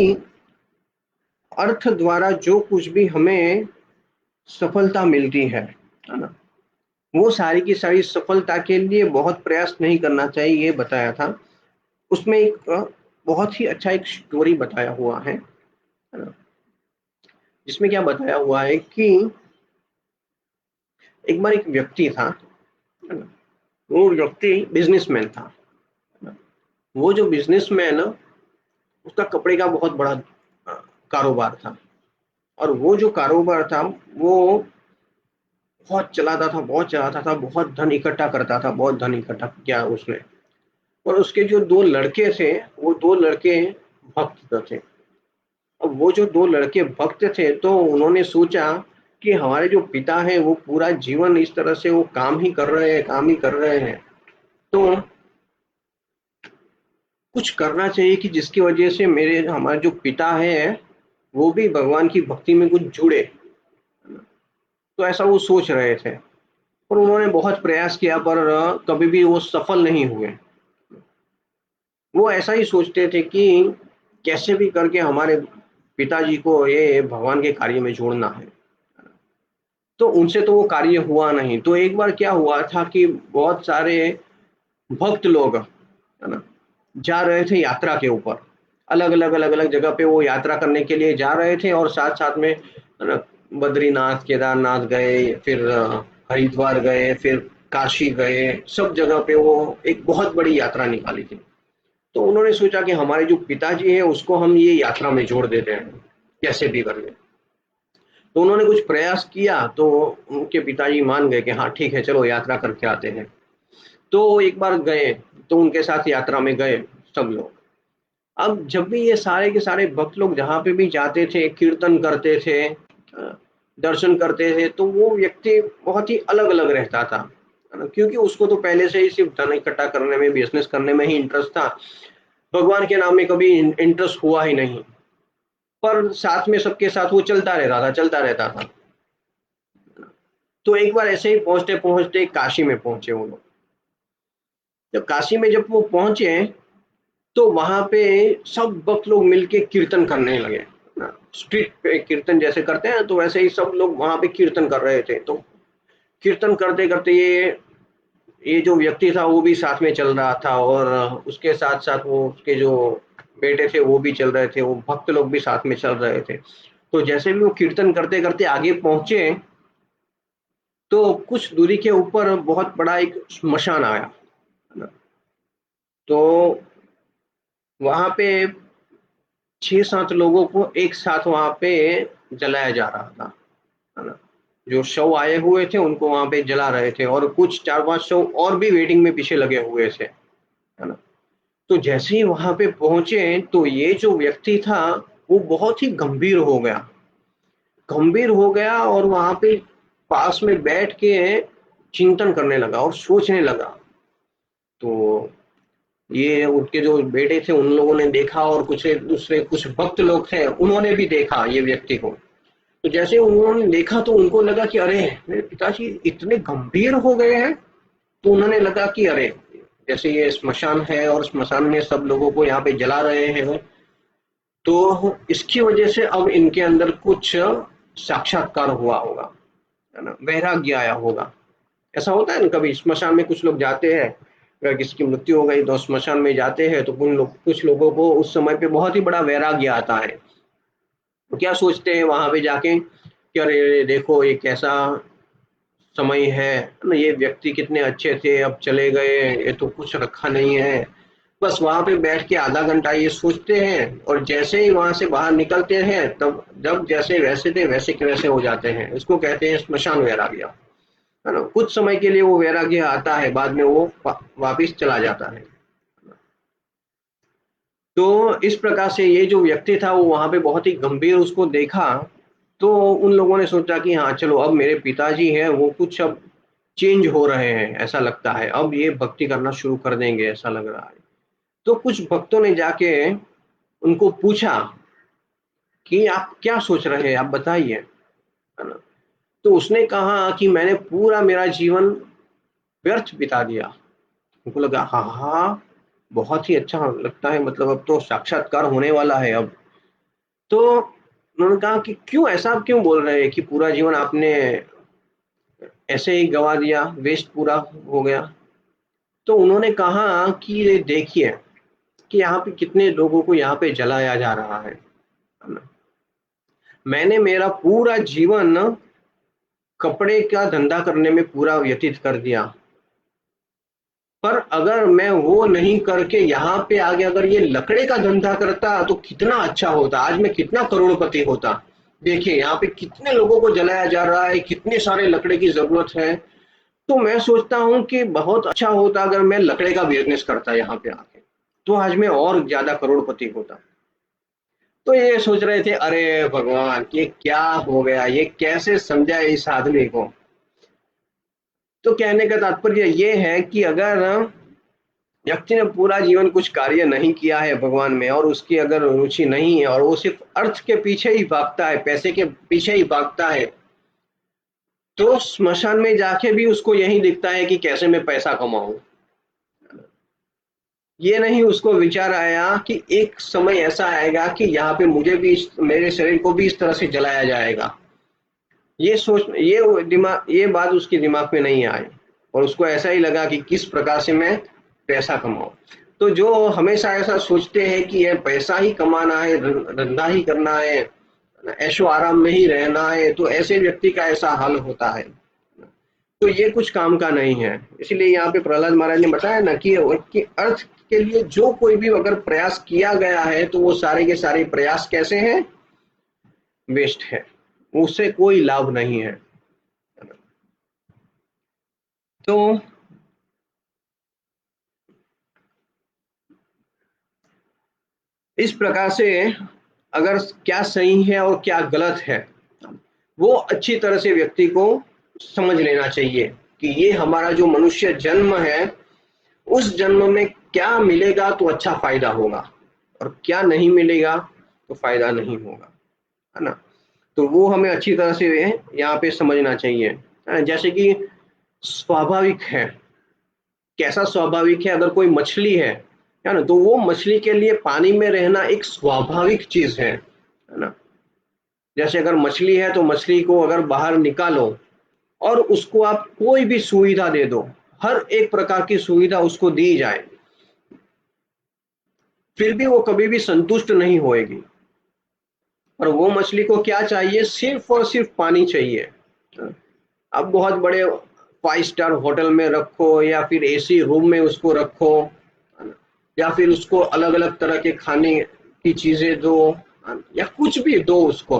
अर्थ द्वारा जो कुछ भी हमें सफलता मिलती है ना, वो सारी की सारी सफलता के लिए बहुत प्रयास नहीं करना चाहिए, ये बताया था। उसमें एक बहुत ही अच्छा एक स्टोरी बताया हुआ है ना, जिसमें क्या बताया हुआ है कि एक बार एक व्यक्ति था, है ना, वो व्यक्ति बिजनेसमैन था। वो जो बिजनेसमैन, उसका कपड़े का बहुत बड़ा कारोबार था, और वो जो कारोबार था वो बहुत चलाता था, बहुत चलाता था, बहुत धन इकट्ठा करता था, बहुत धन इकट्ठा किया उसने। और उसके जो 2 लड़के थे, वो 2 लड़के भक्त थे। अब वो जो 2 लड़के भक्त थे, तो उन्होंने सोचा कि हमारे जो पिता हैं वो पूरा जीवन इस तरह से वो काम ही कर रहे हैं, काम ही कर रहे हैं, तो कुछ करना चाहिए कि जिसकी वजह से मेरे हमारे जो पिता है वो भी भगवान की भक्ति में कुछ जुड़े। तो ऐसा वो सोच रहे थे, पर उन्होंने बहुत प्रयास किया, पर कभी भी वो सफल नहीं हुए। वो ऐसा ही सोचते थे कि कैसे भी करके हमारे पिताजी को ये भगवान के कार्य में जोड़ना है। तो उनसे तो वो कार्य हुआ नहीं। तो एक बार क्या हुआ था कि बहुत सारे भक्त लोग, है ना, जा रहे थे यात्रा के ऊपर, अलग अलग जगह पे वो यात्रा करने के लिए जा रहे थे, और साथ साथ में, है ना, बद्रीनाथ, केदारनाथ गए, फिर हरिद्वार गए, फिर काशी गए, सब जगह पे वो एक बहुत बड़ी यात्रा निकाली थी। तो उन्होंने सोचा कि हमारे जो पिताजी हैं उसको हम ये यात्रा में जोड़ देते हैं कैसे भी करके। तो उन्होंने कुछ प्रयास किया, तो उनके पिताजी मान गए कि हाँ ठीक है, चलो यात्रा करके आते हैं। तो एक बार गए, तो उनके साथ यात्रा में गए सब लोग। अब जब भी ये सारे के सारे भक्त लोग जहाँ पे भी जाते थे, कीर्तन करते थे, दर्शन करते थे, तो वो व्यक्ति बहुत ही अलग अलग रहता था, है ना, क्योंकि उसको तो पहले से ही सिर्फ धन इकट्ठा करने में, बिजनेस करने में ही इंटरेस्ट था। भगवान के नाम में कभी इंटरेस्ट हुआ ही नहीं। पर साथ में सबके साथ वो चलता रहता था, चलता रहता था। तो एक बार ऐसे ही पहुंचते पहुंचते काशी में पहुंचे वो लोग। जब काशी में जब वो पहुंचे, तो वहां पे सब भक्त लोग मिलके कीर्तन करने लगे ना। स्ट्रीट पे कीर्तन जैसे करते हैं, तो वैसे ही सब लोग वहां पे कीर्तन कर रहे थे। तो कीर्तन करते करते ये जो व्यक्ति था वो भी साथ में चल रहा था, और उसके साथ साथ वो उसके जो बेटे थे वो भी चल रहे थे, वो भक्त लोग भी साथ में चल रहे थे। तो जैसे भी वो कीर्तन करते करते आगे पहुंचे, तो कुछ दूरी के ऊपर बहुत बड़ा एक श्मशान आया, है ना। तो वहां पे 6-7 लोगों को एक साथ वहां पे जलाया जा रहा था, है ना। जो शव आए हुए थे उनको वहां पे जला रहे थे, और कुछ 4-5 शव और भी वेटिंग में पीछे लगे हुए थे, है ना। तो जैसे ही वहां पे पहुंचे, तो ये जो व्यक्ति था वो बहुत ही गंभीर हो गया, गंभीर हो गया, और वहां पे पास में बैठ के चिंतन करने लगा और सोचने लगा। तो ये उनके जो बेटे थे उन लोगों ने देखा, और कुछ दूसरे कुछ भक्त लोग थे उन्होंने भी देखा ये व्यक्ति को। तो जैसे उन्होंने देखा तो उनको लगा कि अरे, मेरे पिताजी इतने गंभीर हो गए हैं। तो उन्होंने लगा कि अरे, जैसे ये श्मशान है और श्मशान में सब लोगों को यहाँ पे जला रहे हैं, तो इसकी वजह से अब इनके अंदर कुछ साक्षात्कार हुआ होगा, है ना, वैराग्य आया होगा। ऐसा होता है ना, कभी स्मशान में कुछ लोग जाते हैं, अगर किसी की मृत्यु हो गई तो स्मशान में जाते हैं, तो कुछ लोगों को उस समय पे बहुत ही बड़ा वैराग्य आता है। तो क्या सोचते हैं वहां पे जाके कि अरे देखो ये कैसा समय है ना, ये व्यक्ति कितने अच्छे थे, अब चले गए, ये तो कुछ रखा नहीं है। बस वहां पे बैठ के आधा घंटा ये सोचते हैं, और जैसे ही वहां से बाहर निकलते हैं, तब जब जैसे वैसे थे वैसे के वैसे हो जाते हैं। इसको कहते हैं स्मशान वैराग्य, है ना। कुछ समय के लिए वो वैराग्य आता है, बाद में वो वापिस चला जाता है। तो इस प्रकार से ये जो व्यक्ति था वो वहां पे बहुत ही गंभीर उसको देखा, तो उन लोगों ने सोचा कि हाँ चलो, अब मेरे पिताजी हैं वो कुछ अब चेंज हो रहे हैं, ऐसा लगता है अब ये भक्ति करना शुरू कर देंगे, ऐसा लग रहा है। तो कुछ भक्तों ने जाके उनको पूछा कि आप क्या सोच रहे हैं, आप बताइए, है ना। तो उसने कहा कि मैंने पूरा मेरा जीवन व्यर्थ बिता दिया। उनको लगा हाँ हाँ, बहुत ही अच्छा लगता है, मतलब अब तो साक्षात्कार होने वाला है अब। तो उन्होंने कहा कि क्यों, ऐसा आप क्यों बोल रहे हैं कि पूरा जीवन आपने ऐसे ही गवा दिया, वेस्ट पूरा हो गया। तो उन्होंने कहा कि ये देखिए कि यहाँ पे कितने लोगों को यहाँ पे जलाया जा रहा है ना। मैंने मेरा पूरा जीवन कपड़े का धंधा करने में पूरा व्यतीत कर दिया, पर अगर मैं वो नहीं करके यहाँ पे आगे अगर ये लकड़े का धंधा करता तो कितना अच्छा होता, आज मैं कितना करोड़पति होता। देखिए यहाँ पे कितने लोगों को जलाया जा रहा है, कितने सारे लकड़े की जरूरत है। तो मैं सोचता हूँ कि बहुत अच्छा होता अगर मैं लकड़े का बिजनेस करता यहाँ पे आके, तो आज मैं और ज्यादा करोड़पति होता। तो ये सोच रहे थे, अरे भगवान ये क्या हो गया, ये कैसे समझा इस आदमी को। तो कहने का तात्पर्य ये है कि अगर व्यक्ति ने पूरा जीवन कुछ कार्य नहीं किया है भगवान में, और उसकी अगर रुचि नहीं है और वो सिर्फ अर्थ के पीछे ही भागता है, पैसे के पीछे ही भागता है, तो स्मशान में जाके भी उसको यही दिखता है कि कैसे मैं पैसा कमाऊं। ये नहीं उसको विचार आया कि एक समय ऐसा आएगा कि यहाँ पे मुझे भी मेरे शरीर को भी इस तरह से जलाया जाएगा। ये सोच, ये बात उसके दिमाग में नहीं आई, और उसको ऐसा ही लगा कि किस प्रकार से मैं पैसा कमाऊं। तो जो हमेशा ऐसा सोचते हैं कि ये पैसा ही कमाना है, धंधा ही करना है, ऐशो आराम में ही रहना है, तो ऐसे व्यक्ति का ऐसा हाल होता है। तो ये कुछ काम का नहीं है। इसलिए यहाँ पे प्रहलाद महाराज ने बताया ना कि अर्थ के लिए जो कोई भी अगर प्रयास किया गया है, तो वो सारे के सारे प्रयास कैसे हैं, वेस्ट है, उससे कोई लाभ नहीं है। तो इस प्रकार से अगर क्या सही है और क्या गलत है, वो अच्छी तरह से व्यक्ति को समझ लेना चाहिए कि ये हमारा जो मनुष्य जन्म है, उस जन्म में क्या मिलेगा तो अच्छा फायदा होगा, और क्या नहीं मिलेगा तो फायदा नहीं होगा, है ना। तो वो हमें अच्छी तरह से यहाँ पे समझना चाहिए, है ना? जैसे कि स्वाभाविक है, कैसा स्वाभाविक है, अगर कोई मछली है ना, तो वो मछली के लिए पानी में रहना एक स्वाभाविक चीज है ना। जैसे अगर मछली है तो मछली को अगर बाहर निकालो और उसको आप कोई भी सुविधा दे दो, हर एक प्रकार की सुविधा उसको दी जाए, फिर भी वो कभी भी संतुष्ट नहीं होएगी। और वो मछली को क्या चाहिए, सिर्फ और सिर्फ पानी चाहिए। अब बहुत बड़े 5 स्टार होटल में रखो, या फिर एसी रूम में उसको रखो, या फिर उसको अलग अलग तरह के खाने की चीजें दो, या कुछ भी दो उसको,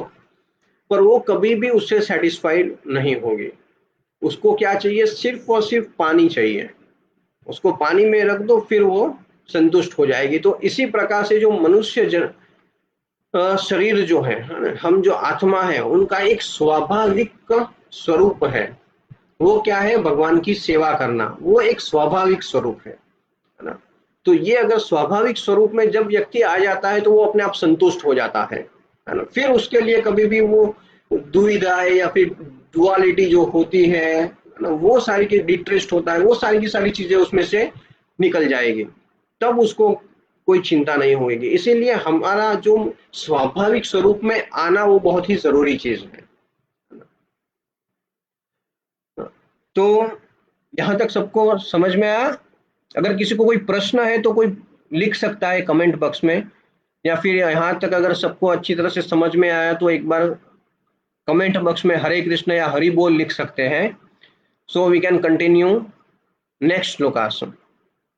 पर वो कभी भी उससे सेटिस्फाइड नहीं होगी। उसको क्या चाहिए, सिर्फ और सिर्फ पानी चाहिए। उसको पानी में रख दो, फिर वो संतुष्ट हो जाएगी। तो इसी प्रकार से जो मनुष्य शरीर जो है, हम जो आत्मा है, उनका एक स्वाभाविक स्वरूप है। वो क्या है, भगवान की सेवा करना, वो एक स्वाभाविक स्वरूप है ना। तो ये अगर स्वाभाविक स्वरूप में जब व्यक्ति आ जाता है, तो वो अपने आप संतुष्ट हो जाता है ना। फिर उसके लिए कभी भी वो दुविधा या फिर डुअलिटी जो होती है ना, वो सारी की डिट्रेस्ट होता है, वो सारी की सारी चीजें उसमें से निकल जाएगी, तब उसको कोई चिंता नहीं होगी। इसीलिए हमारा जो स्वाभाविक स्वरूप में आना वो बहुत ही जरूरी चीज है। तो यहाँ तक सबको समझ में आया? अगर किसी को कोई प्रश्न है तो कोई लिख सकता है कमेंट बॉक्स में, या फिर यहाँ तक अगर सबको अच्छी तरह से समझ में आया तो एक बार कमेंट बॉक्स में हरे कृष्ण या हरि बोल लिख सकते हैं। So we can continue next shlokas.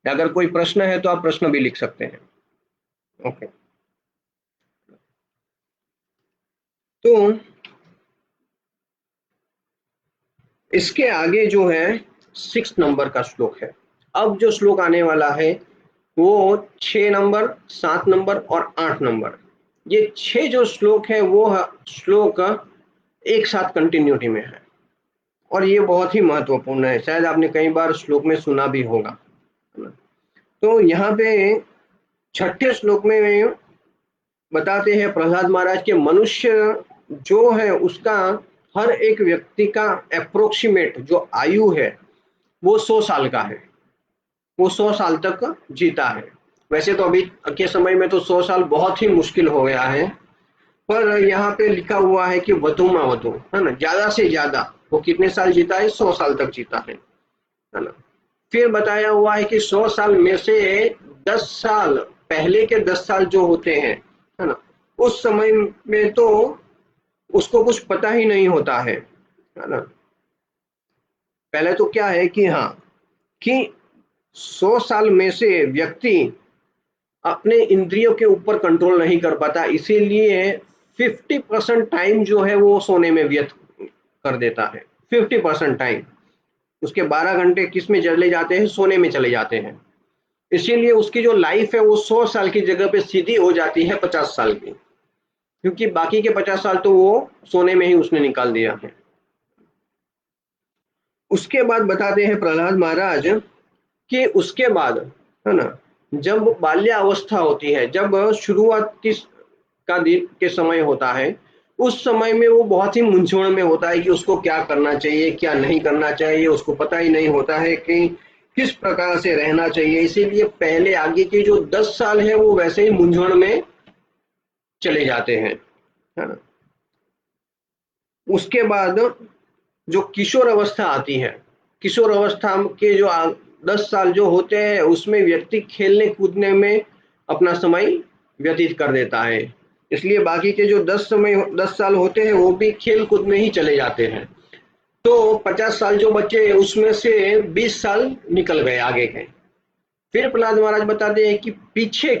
अगर कोई प्रश्न है तो आप प्रश्न भी लिख सकते हैं। ओके, तो इसके आगे जो है 6 नंबर का श्लोक है। अब जो श्लोक आने वाला है वो 6 नंबर, 7 नंबर और 8 नंबर, ये 6 जो श्लोक है वो श्लोक एक साथ कंटिन्यूटी में है, और ये बहुत ही महत्वपूर्ण है। शायद आपने कई बार श्लोक में सुना भी होगा। तो यहाँ पे 6ठे श्लोक में बताते हैं प्रहलाद महाराज के मनुष्य जो है उसका, हर एक व्यक्ति का अप्रोक्सीमेट जो आयु है वो 100 साल का है। वो 100 साल तक जीता है। वैसे तो अभी के समय में तो 100 साल बहुत ही मुश्किल हो गया है, पर यहाँ पे लिखा हुआ है कि वधुमा वधु, है ना, ज्यादा से ज्यादा वो कितने साल जीता है? 100 साल तक जीता है ना। फिर बताया हुआ है कि 100 साल में से 10 साल, पहले के 10 साल जो होते हैं, है ना, उस समय में तो उसको कुछ पता ही नहीं होता है ना। पहले तो क्या है कि हाँ, कि 100 साल में से व्यक्ति अपने इंद्रियों के ऊपर कंट्रोल नहीं कर पाता, इसीलिए 50% टाइम जो है वो सोने में व्यर्थ कर देता है। 50% टाइम उसके 12 घंटे किस में चले जाते हैं? सोने में चले जाते हैं। इसीलिए उसकी जो लाइफ है वो 100 साल की जगह पे सीधी हो जाती है 50 साल की, क्योंकि बाकी के 50 साल तो वो सोने में ही उसने निकाल दिया है। उसके बाद बताते हैं प्रहलाद महाराज कि उसके बाद, है ना, जब बाल्यावस्था होती है, जब शुरुआत का दिन के समय होता है, उस समय में वो बहुत ही मूंझवण में होता है कि उसको क्या करना चाहिए, क्या नहीं करना चाहिए, उसको पता ही नहीं होता है कि किस प्रकार से रहना चाहिए। इसीलिए पहले आगे के जो 10 साल है वो वैसे ही मूंझवण में चले जाते हैं, है ना। उसके बाद जो किशोर अवस्था आती है, किशोर अवस्था के जो 10 साल जो होते हैं उसमें व्यक्ति खेलने कूदने में अपना समय व्यतीत कर देता है। इसलिए बाकी के जो 10 साल होते हैं वो भी खेल कूद में ही चले जाते हैं। तो 50 साल जो बचे उसमें से 20 साल निकल गए आगे के। फिर प्रहलाद महाराज बताते हैं कि पीछे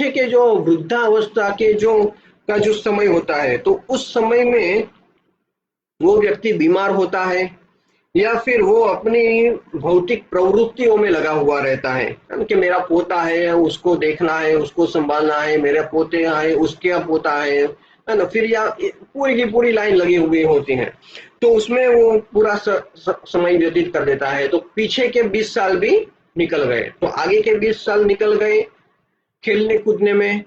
के जो वृद्धावस्था के जो का जो समय होता है, तो उस समय में वो व्यक्ति बीमार होता है या फिर वो अपनी भौतिक प्रवृत्तियों में लगा हुआ रहता है कि मेरा पोता है, उसको देखना है, उसको संभालना है, मेरे पोते हैं, उसके पोता है ना। फिर या पूरी की पूरी लाइन लगी हुई होती है, तो उसमें वो पूरा समय व्यतीत कर देता है। तो पीछे के 20 साल भी निकल गए, तो आगे के 20 साल निकल गए खेलने कूदने में,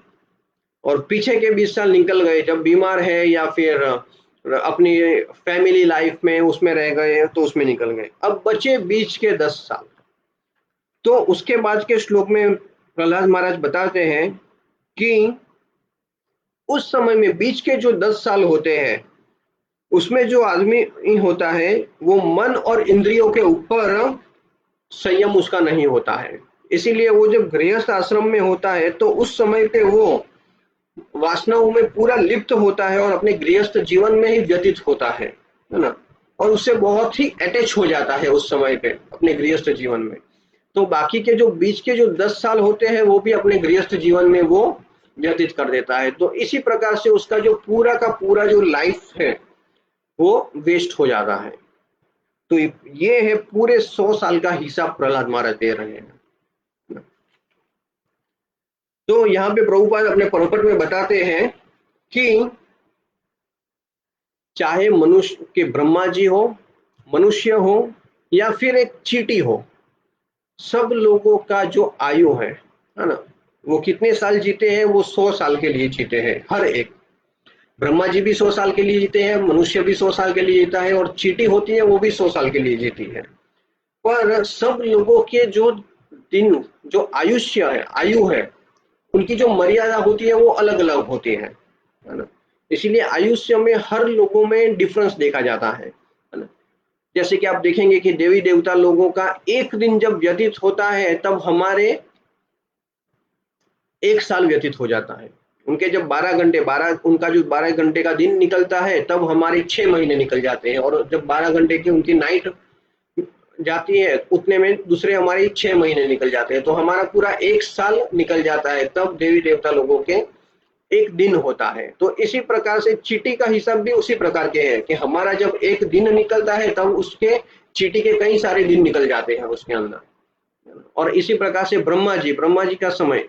और पीछे के 20 साल निकल गए जब बीमार है या फिर अपनी फैमिली लाइफ में उसमें रह गए, तो उसमें निकल गए। अब बचे बीच के 10 साल। तो उसके बाद के श्लोक में प्रहलाद महाराज बताते हैं कि उस समय में बीच के जो 10 साल होते हैं उसमें जो आदमी होता है वो मन और इंद्रियों के ऊपर संयम उसका नहीं होता है। इसीलिए वो जब गृहस्थ आश्रम में होता है तो उस समय पे वो वासनाओं में पूरा लिप्त होता है और अपने गृहस्थ जीवन में ही व्यतीत होता है ना, और उससे बहुत ही अटैच हो जाता है उस समय पे अपने गृहस्थ जीवन में। तो बाकी के जो बीच के जो 10 साल होते हैं वो भी अपने गृहस्थ जीवन में वो व्यतीत कर देता है। तो इसी प्रकार से उसका जो पूरा का पूरा जो लाइफ है वो वेस्ट हो जाता है। तो ये है पूरे 100 साल का हिसाब प्रहलाद महाराज दे रहे हैं। तो यहाँ पे प्रभुपाद अपने परोपट में बताते हैं कि चाहे मनुष्य के ब्रह्मा जी हो, मनुष्य हो या फिर एक चींटी हो, सब लोगों का जो आयु है ना, वो कितने साल जीते हैं? वो 100 साल के लिए जीते हैं हर एक। ब्रह्मा जी भी 100 साल के लिए जीते हैं, मनुष्य भी 100 साल के लिए जीता है, और चींटी होती है वो भी 100 साल के लिए जीती है। पर सब लोगों के जो दिन, जो आयु है, उनकी जो मर्यादा होती है वो अलग अलग होती है ना। इसीलिए आयुष्य में हर लोगों में डिफरेंस देखा जाता है ना। जैसे कि आप देखेंगे कि देवी देवता लोगों का एक दिन जब व्यतीत होता है तब हमारे एक साल व्यतीत हो जाता है। उनके जब 12 घंटे, उनका जो 12 घंटे का दिन निकलता है तब हमारे 6 महीने निकल जाते हैं, और जब 12 घंटे की उनकी नाइट जाती है उतने में दूसरे हमारे 6 महीने निकल जाते हैं, तो हमारा पूरा एक साल निकल जाता है, तब देवी देवता लोगों के एक दिन होता है। तो इसी प्रकार से चींटी का हिसाब भी उसी प्रकार के है कि हमारा जब एक दिन निकलता है तब उसके चींटी के कई सारे दिन निकल जाते हैं उसके अंदर। और इसी प्रकार से ब्रह्मा जी का समय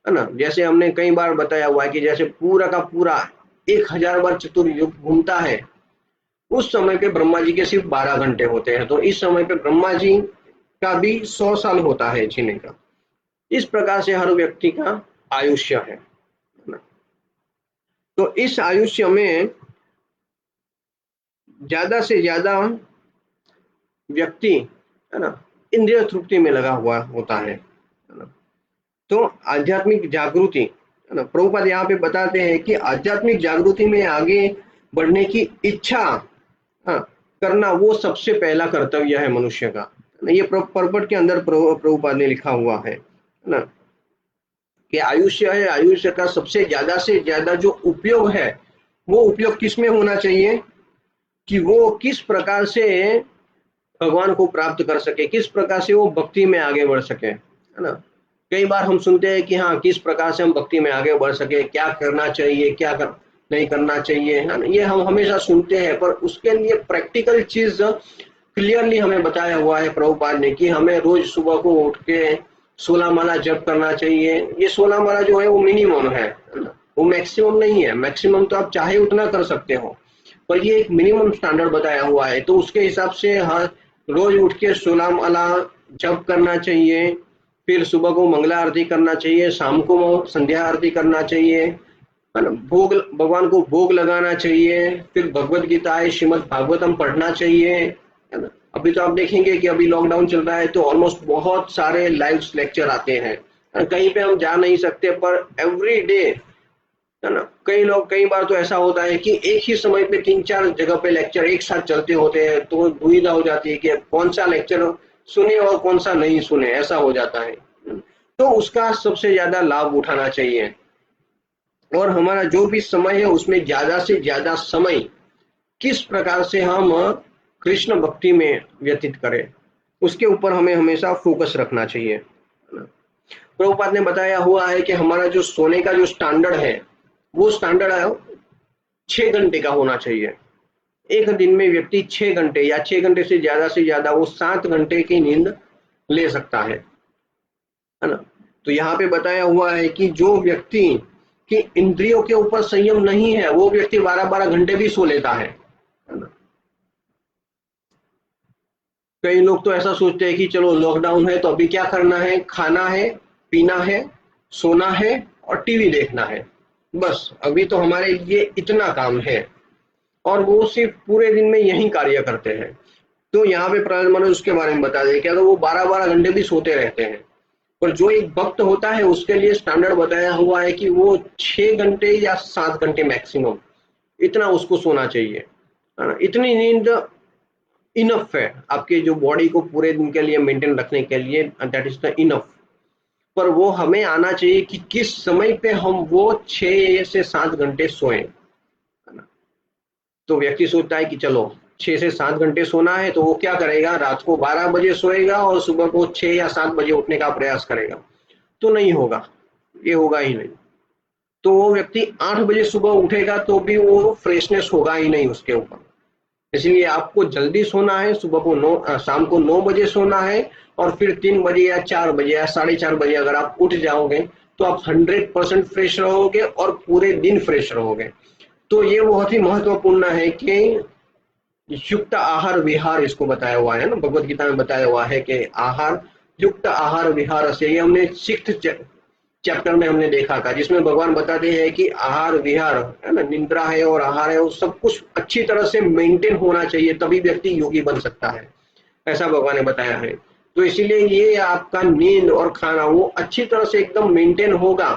है ना, जैसे हमने कई बार बताया हुआ है कि जैसे पूरा का पूरा 1000 बार चतुर्युग घूमता है, उस समय पे ब्रह्मा जी के सिर्फ 12 घंटे होते हैं, तो इस समय पे ब्रह्मा जी का भी 100 साल होता है जीने का। इस प्रकार से हर व्यक्ति का आयुष्य है ना? तो इस आयुष्य में ज्यादा से ज्यादा व्यक्ति है ना इंद्रिय तृप्ति में लगा हुआ होता है ना? तो आध्यात्मिक जागृति है ना, प्रभुपाद यहाँ पे बताते हैं कि आध्यात्मिक जागृति में आगे बढ़ने की इच्छा हाँ, करना वो सबसे पहला कर्तव्य है मनुष्य का। ये पर्पट के अंदर प्रभुपाद ने लिखा हुआ है ना, कि आयुष्य है, आयुष्य का सबसे ज्यादा से ज्यादा जो उपयोग है वो उपयोग किस में होना चाहिए, कि वो किस प्रकार से भगवान को प्राप्त कर सके, किस प्रकार से वो भक्ति में आगे बढ़ सके, है ना। कई बार हम सुनते हैं कि हाँ किस प्रकार से हम भक्ति में आगे बढ़ सके, क्या करना चाहिए, नहीं करना चाहिए, है ना, ये हम हमेशा सुनते हैं, पर उसके लिए प्रैक्टिकल चीज क्लियरली हमें बताया हुआ है प्रभुपाद ने कि हमें रोज सुबह को उठ के 16 माला जप करना चाहिए। ये 16 माला जो है वो मिनिमम है ना, वो मैक्सिमम नहीं है। मैक्सिमम तो आप चाहे उतना कर सकते हो, पर ये एक मिनिमम स्टैंडर्ड बताया हुआ है, तो उसके हिसाब से हर रोज उठ के 16 माला जप करना चाहिए, फिर सुबह को मंगला आरती करना चाहिए, शाम को संध्या आरती करना चाहिए, है ना, भोग भगवान को भोग लगाना चाहिए, फिर भगवत गीता है, श्रीमद् भागवतम पढ़ना चाहिए, है ना। अभी तो आप देखेंगे कि अभी लॉकडाउन चल रहा है तो ऑलमोस्ट बहुत सारे लाइव लेक्चर आते हैं, कहीं पे हम जा नहीं सकते पर एवरी डे, है ना, कई बार तो ऐसा होता है कि एक ही समय पे 3-4 जगह पे लेक्चर एक साथ चलते होते हैं, तो दुविधा हो जाती है कि कौन सा लेक्चर सुने और कौन सा नहीं सुने, ऐसा हो जाता है। तो उसका सबसे ज्यादा लाभ उठाना चाहिए, और हमारा जो भी समय है उसमें ज्यादा से ज्यादा समय किस प्रकार से हम कृष्ण भक्ति में व्यतीत करें, उसके ऊपर हमें हमेशा फोकस रखना चाहिए। प्रभुपाद ने बताया हुआ है कि हमारा जो सोने का जो स्टैंडर्ड है वो स्टैंडर्ड है 6 घंटे का होना चाहिए। एक दिन में व्यक्ति 6 घंटे या 6 घंटे से ज्यादा वो 7 घंटे की नींद ले सकता है ना। तो यहाँ पे बताया हुआ है कि जो व्यक्ति कि इंद्रियों के ऊपर संयम नहीं है वो व्यक्ति 12-12 घंटे भी सो लेता है ना। कई लोग तो ऐसा सोचते हैं कि चलो लॉकडाउन है तो अभी क्या करना है, खाना है, पीना है, सोना है और टीवी देखना है, बस अभी तो हमारे लिए इतना काम है, और वो सिर्फ पूरे दिन में यही कार्य करते हैं। तो यहाँ पे प्रहलाद महाराज उसके बारे में बता दें, क्या तो वो 12-12 घंटे भी सोते रहते हैं, पर जो एक भक्त होता है उसके लिए स्टैंडर्ड बताया हुआ है कि वो 6 घंटे या 7 घंटे मैक्सिमम इतना उसको सोना चाहिए, है ना। इतनी नींद इनफ है आपके जो बॉडी को पूरे दिन के लिए मेंटेन रखने के लिए, दैट इज द इनफ। पर वो हमें आना चाहिए कि किस समय पे हम वो 6 से 7 घंटे सोएं, है ना। तो व्यक्ति सोचता है कि चलो 6 से 7 घंटे सोना है, तो वो क्या करेगा, रात को 12 बजे सोएगा और सुबह को 6 या 7 बजे उठने का प्रयास करेगा, तो नहीं होगा, ये होगा ही नहीं। तो वो व्यक्ति 8 बजे सुबह उठेगा तो भी वो फ्रेशनेस होगा ही नहीं उसके ऊपर। इसलिए आपको जल्दी सोना है, सुबह को शाम को 9 बजे सोना है, और फिर 3 बजे या 4 बजे या 4:30 बजे अगर आप उठ जाओगे तो आप 100% फ्रेश रहोगे और पूरे दिन फ्रेश रहोगे। तो ये बहुत ही महत्वपूर्ण है कि युक्त आहार विहार इसको बताया हुआ है ना, भगवत गीता में बताया हुआ है कि आहार युक्त आहार विहार से, ये हमने 6th चैप्टर में हमने देखा था, जिसमें भगवान बताते हैं कि आहार विहार है ना, निद्रा है और आहार है, वो सब कुछ अच्छी तरह से मेंटेन होना चाहिए, तभी व्यक्ति योगी बन सकता है, ऐसा भगवान ने बताया है। तो इसीलिए ये आपका नींद और खाना वो अच्छी तरह से एकदम मेंटेन होगा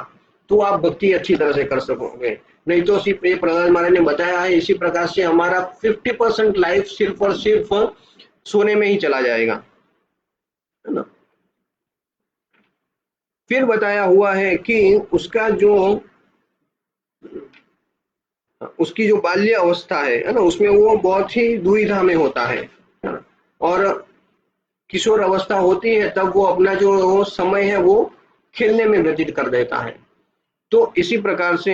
तो आप भक्ति अच्छी तरह से कर सकोगे, नहीं तो सिर्फ ये प्रहलाद महाराज ने बताया है इसी प्रकार से हमारा 50% लाइफ सिर्फ और सिर्फ सोने में ही चला जाएगा, है ना। फिर बताया हुआ है कि उसका जो उसकी जो बाल्य अवस्था है ना, उसमें वो बहुत ही दुविधा में होता है ना। और किशोर अवस्था होती है तब वो अपना जो समय है वो खेलने में व्यतीत कर देता है। तो इसी प्रकार से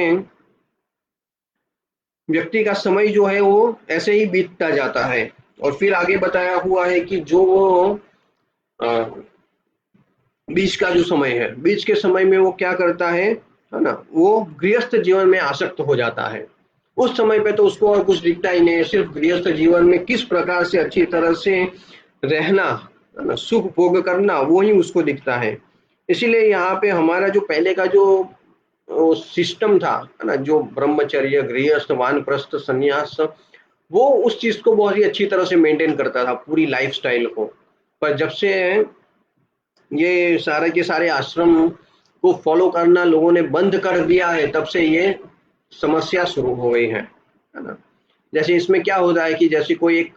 व्यक्ति का समय जो है वो ऐसे ही बीतता जाता है। और फिर आगे बताया हुआ है कि जो वो बीच का जो समय है, बीच के समय में वो क्या करता है ना, वो गृहस्थ जीवन में आसक्त हो जाता है। उस समय पे तो उसको और कुछ दिखता ही नहीं है, सिर्फ गृहस्थ जीवन में किस प्रकार से अच्छी तरह से रहना, है ना, सुख भोग करना, वो ही उसको दिखता है। इसीलिए यहाँ पे हमारा जो पहले का जो सिस्टम था, है ना, जो ब्रह्मचर्य, गृहस्थ, वानप्रस्थ, संन्यास, वो उस चीज को बहुत ही अच्छी तरह से मेंटेन करता था, पूरी लाइफस्टाइल को। पर जब से ये सारे के सारे आश्रम को फॉलो करना लोगों ने बंद कर दिया है, तब से ये समस्या शुरू हो गई है ना। जैसे इसमें क्या होता है कि जैसे कोई एक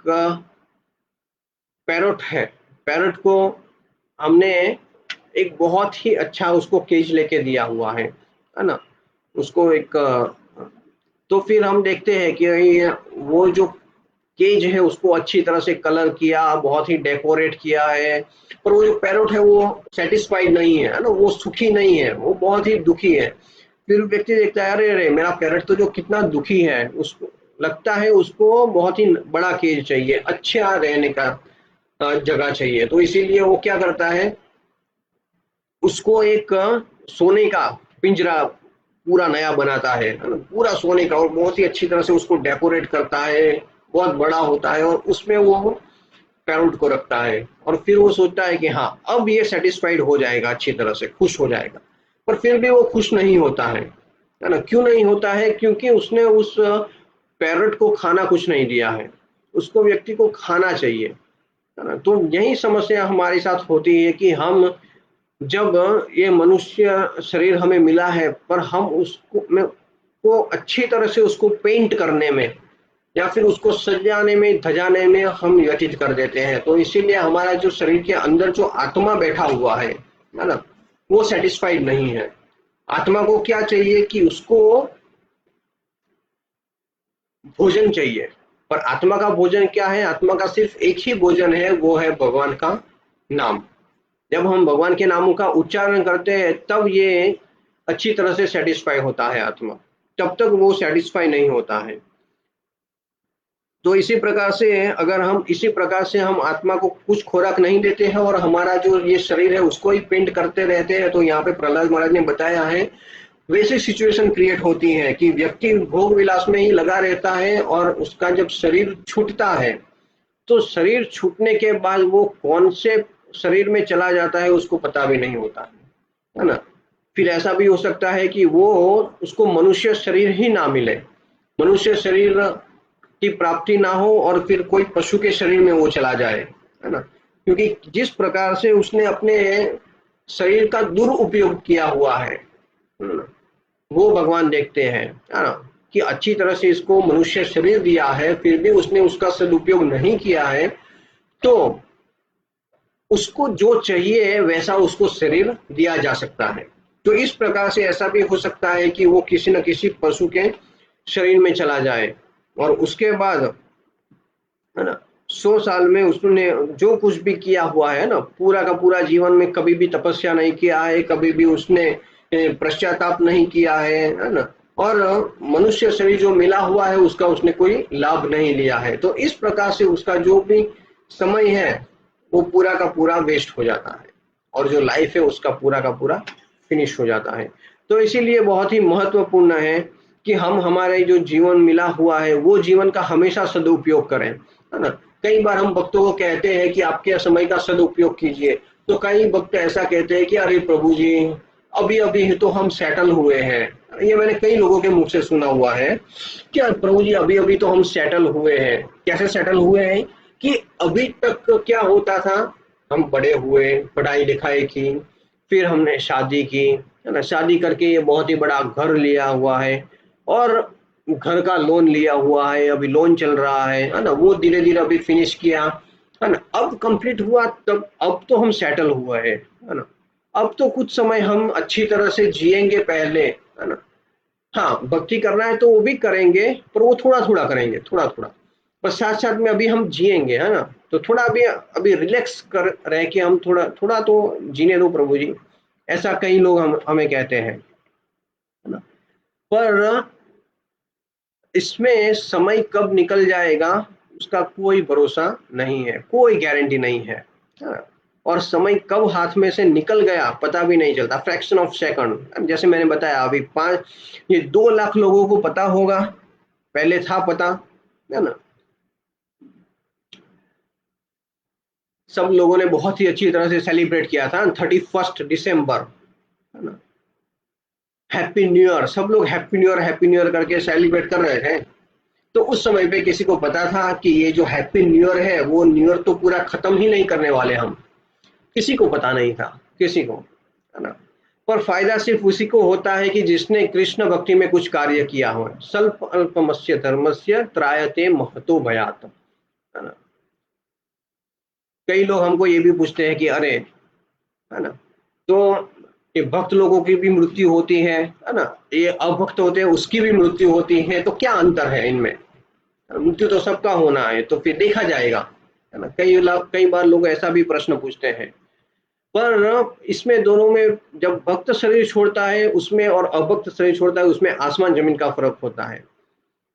पैरट है, पैरट को हमने एक बहुत ही अच्छा उसको केज लेके दिया हुआ है ना, उसको एक तो फिर हम देखते हैं कि वो जो केज है उसको अच्छी तरह से कलर किया, बहुत ही डेकोरेट किया है, पर वो जो पैरोट है वो सेटिस्फाइड नहीं है ना, वो सुखी नहीं है, वो बहुत ही दुखी है। फिर व्यक्ति देखता है, अरे अरे मेरा पैरट तो जो कितना दुखी है, उसको लगता है उसको बहुत ही बड़ा केज चाहिए, अच्छा रहने का जगह चाहिए। तो इसीलिए वो क्या करता है, उसको एक सोने का पिंजरा पूरा नया बनाता है ना, पूरा सोने का, और बहुत ही अच्छी तरह से उसको डेकोरेट करता है, बहुत बड़ा होता है, और उसमें वो पैरट को रखता है। और फिर वो सोचता है कि हाँ अब ये सेटिस्फाइड हो जाएगा, अच्छी तरह से खुश हो जाएगा। पर फिर भी वो खुश नहीं होता है ना। क्यों नहीं होता है? क्योंकि उसने उस पैरट को खाना कुछ नहीं दिया है, उसको व्यक्ति को खाना चाहिए, है ना। तो यही समस्या हमारे साथ होती है कि हम जब ये मनुष्य शरीर हमें मिला है, पर हम उसको में को अच्छी तरह से उसको पेंट करने में या फिर उसको सजाने में धजाने में हम व्यतीत कर देते हैं। तो इसीलिए हमारा जो शरीर के अंदर जो आत्मा बैठा हुआ है ना, वो सेटिस्फाइड नहीं है। आत्मा को क्या चाहिए कि उसको भोजन चाहिए। पर आत्मा का भोजन क्या है? आत्मा का सिर्फ एक ही भोजन है, वो है भगवान का नाम। जब हम भगवान के नामों का उच्चारण करते हैं तब ये अच्छी तरह से सेटिस्फाई होता है आत्मा, तब तक वो सेटिस्फाई नहीं होता है। तो इसी प्रकार से अगर हम इसी प्रकार से हम आत्मा को कुछ खुराक नहीं देते हैं और हमारा जो ये शरीर है उसको ही पेंट करते रहते हैं, तो यहाँ पे प्रहलाद महाराज ने बताया है वैसी सिचुएशन क्रिएट होती है कि व्यक्ति भोग विलास में ही लगा रहता है, और उसका जब शरीर छूटता है तो शरीर छूटने के बाद वो कौन से शरीर में चला जाता है उसको पता भी नहीं होता है ना। फिर ऐसा भी हो सकता है कि वो उसको मनुष्य शरीर ही ना मिले, मनुष्य शरीर की प्राप्ति ना हो, और फिर कोई पशु के शरीर में वो चला जाए, है ना। क्योंकि जिस प्रकार से उसने अपने शरीर का दुरुपयोग किया हुआ है ना, वो भगवान देखते हैं, है ना, कि अच्छी तरह से इसको मनुष्य शरीर दिया है फिर भी उसने उसका सदुपयोग नहीं किया है, तो उसको जो चाहिए वैसा उसको शरीर दिया जा सकता है। तो इस प्रकार से ऐसा भी हो सकता है कि वो किसी न किसी पशु के शरीर में चला जाए, और उसके बाद, है ना, 100 साल में उसने जो कुछ भी किया हुआ है ना, पूरा का पूरा जीवन में कभी भी तपस्या नहीं किया है, कभी भी उसने पश्चाताप नहीं किया है ना, और मनुष्य शरीर जो मिला हुआ है उसका उसने कोई लाभ नहीं लिया है। तो इस प्रकार से उसका जो भी समय है वो पूरा का पूरा वेस्ट हो जाता है, और जो लाइफ है उसका पूरा का पूरा फिनिश हो जाता है। तो इसीलिए बहुत ही महत्वपूर्ण है कि हम हमारे जो जीवन मिला हुआ है वो जीवन का हमेशा सदुपयोग करें, है ना। कई बार हम भक्तों को कहते हैं कि आपके समय का सदुपयोग कीजिए, तो कई भक्त ऐसा कहते हैं कि अरे प्रभु जी अभी अभी तो हम सेटल हुए हैं। ये मैंने कई लोगों के मुख से सुना हुआ है कि प्रभु जी अभी अभी तो हम सेटल हुए हैं। कैसे सेटल हुए हैं? कि अभी तक क्या होता था, हम बड़े हुए, पढ़ाई लिखाई की, फिर हमने शादी की, है ना, शादी करके ये बहुत ही बड़ा घर लिया हुआ है, और घर का लोन लिया हुआ है, अभी लोन चल रहा है ना, वो धीरे धीरे अभी फिनिश किया, है ना। अब कंप्लीट हुआ तब, अब तो हम सेटल हुआ है ना। अब तो कुछ समय हम अच्छी तरह से जिएंगे पहले, है ना। हाँ, भक्ति करना है तो वो भी करेंगे, पर वो थोड़ा-थोड़ा करेंगे, थोड़ा-थोड़ा। पर साथ-साथ में अभी हम जिएंगे, है ना। तो थोड़ा अभी अभी रिलैक्स कर रह के हम थोड़ा थोड़ा तो जीने दो प्रभु जी, ऐसा कई लोग हम हमें कहते हैं, है ना। पर इसमें समय कब निकल जाएगा उसका कोई भरोसा नहीं है, कोई गारंटी नहीं है, हाँ। और समय कब हाथ में से निकल गया पता भी नहीं चलता, फ्रैक्शन ऑफ सेकंड। जैसे मैंने बताया अभी पांच, ये 2 लाख लोगों को पता होगा, पहले था पता, है ना। सब लोगों ने बहुत ही अच्छी तरह से सेलिब्रेट किया था 31 दिसंबर, है ना। हैप्पी न्यू ईयर, सब लोग happy new year happy new year करके सेलिब्रेट कर रहे थे। तो उस समय पे किसी को पता था कि ये जो हैप्पी न्यू ईयर है वो न्यू ईयर तो पूरा खत्म ही नहीं करने वाले हम, किसी को पता नहीं था, किसी को, है ना। पर फायदा सिर्फ उसी को होता है कि जिसने कृष्ण भक्ति में कुछ कार्य किया हो। स्वल्प अल्पमस्य धर्मस्य त्रायते महतो भयात, है ना। कई लोग हमको ये भी पूछते हैं कि अरे, है ना, तो ये भक्त लोगों की भी मृत्यु होती है ना, ये अभक्त होते हैं उसकी भी मृत्यु होती है, तो क्या अंतर है इनमें। मृत्यु तो सबका होना है, तो फिर देखा जाएगा, है ना। कई बार लोग ऐसा भी प्रश्न पूछते हैं। पर इसमें दोनों में, जब भक्त शरीर छोड़ता है उसमें और अभक्त शरीर छोड़ता है उसमें आसमान जमीन का फर्क होता है।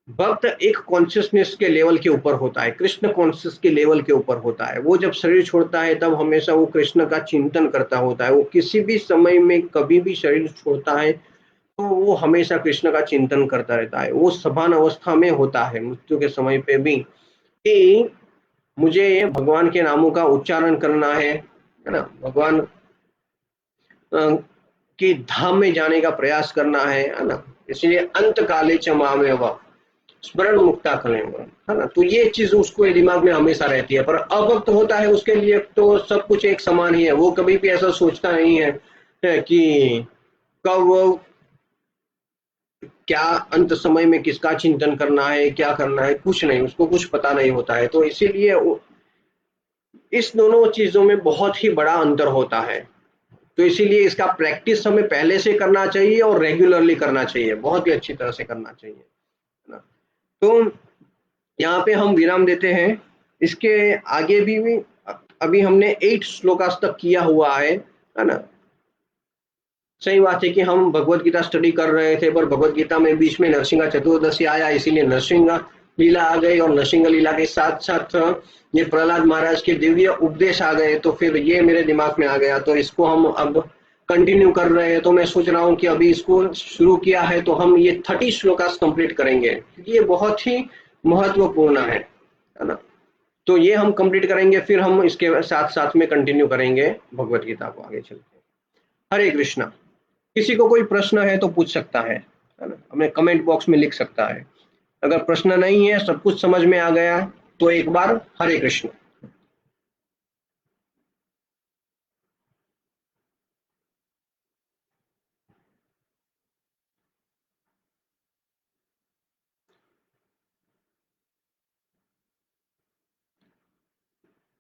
भक्त एक कॉन्शियसनेस के लेवल के ऊपर होता है, कृष्ण कॉन्शियस के लेवल के ऊपर होता है। वो जब शरीर छोड़ता है तब हमेशा वो कृष्ण का चिंतन करता होता है। वो किसी भी समय में कभी भी शरीर छोड़ता है तो वो हमेशा कृष्ण का चिंतन करता रहता है। वो सभान अवस्था में होता है मृत्यु के समय पे भी, कि मुझे भगवान के नामों का उच्चारण करना है ना, भगवान कि धाम में जाने का प्रयास करना है ना। इसलिए अंत काले च मामेव स्मरण मुक्ता कलेंगे, है ना। तो ये चीज उसको दिमाग में हमेशा रहती है। पर अभक्त होता है उसके लिए तो सब कुछ एक समान ही है, वो कभी भी ऐसा सोचता नहीं है कि कब क्या अंत समय में किसका चिंतन करना है, क्या करना है, कुछ नहीं, उसको कुछ पता नहीं होता है। तो इसीलिए इस दोनों चीजों में बहुत ही बड़ा अंतर होता है। तो इसीलिए इसका प्रैक्टिस हमें पहले से करना चाहिए और रेगुलरली करना चाहिए, बहुत ही अच्छी तरह से करना चाहिए, है ना। तो यहाँ पे हम विराम देते हैं। इसके आगे भी अभी हमने 8 श्लोकास तक किया हुआ है ना। सही बात है कि हम भगवत गीता स्टडी कर रहे थे, पर भगवत गीता में बीच में नरसिंह चतुर्दशी आया, इसीलिए नरसिंह लीला आ गई, और नरसिंह लीला के साथ साथ ये प्रहलाद महाराज के दिव्य उपदेश आ गए। तो फिर ये मेरे दिमाग में आ गया, तो इसको हम अब कंटिन्यू कर रहे हैं। तो मैं सोच रहा हूँ कि अभी इसको शुरू किया है तो हम ये 30 श्लोकास कंप्लीट करेंगे, क्योंकि ये बहुत ही महत्वपूर्ण है ना। तो ये हम कंप्लीट करेंगे, फिर हम इसके साथ साथ में कंटिन्यू करेंगे भगवत गीता को आगे चल के। हरे कृष्णा। किसी को कोई प्रश्न है तो पूछ सकता है ना, हमें कमेंट बॉक्स में लिख सकता है। अगर प्रश्न नहीं है, सब कुछ समझ में आ गया, तो एक बार हरे कृष्ण।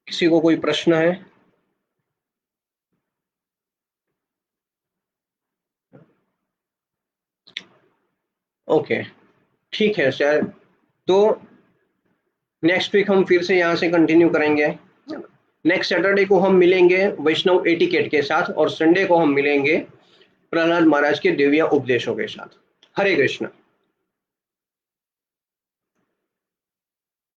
किसी को कोई प्रश्न है? ओके, ठीक है सर। तो नेक्स्ट वीक हम फिर से यहाँ से कंटिन्यू करेंगे। नेक्स्ट सैटरडे को हम मिलेंगे वैष्णव एटिकेट के साथ, और संडे को हम मिलेंगे प्रहलाद महाराज के दिव्य उपदेशों के साथ। हरे कृष्ण।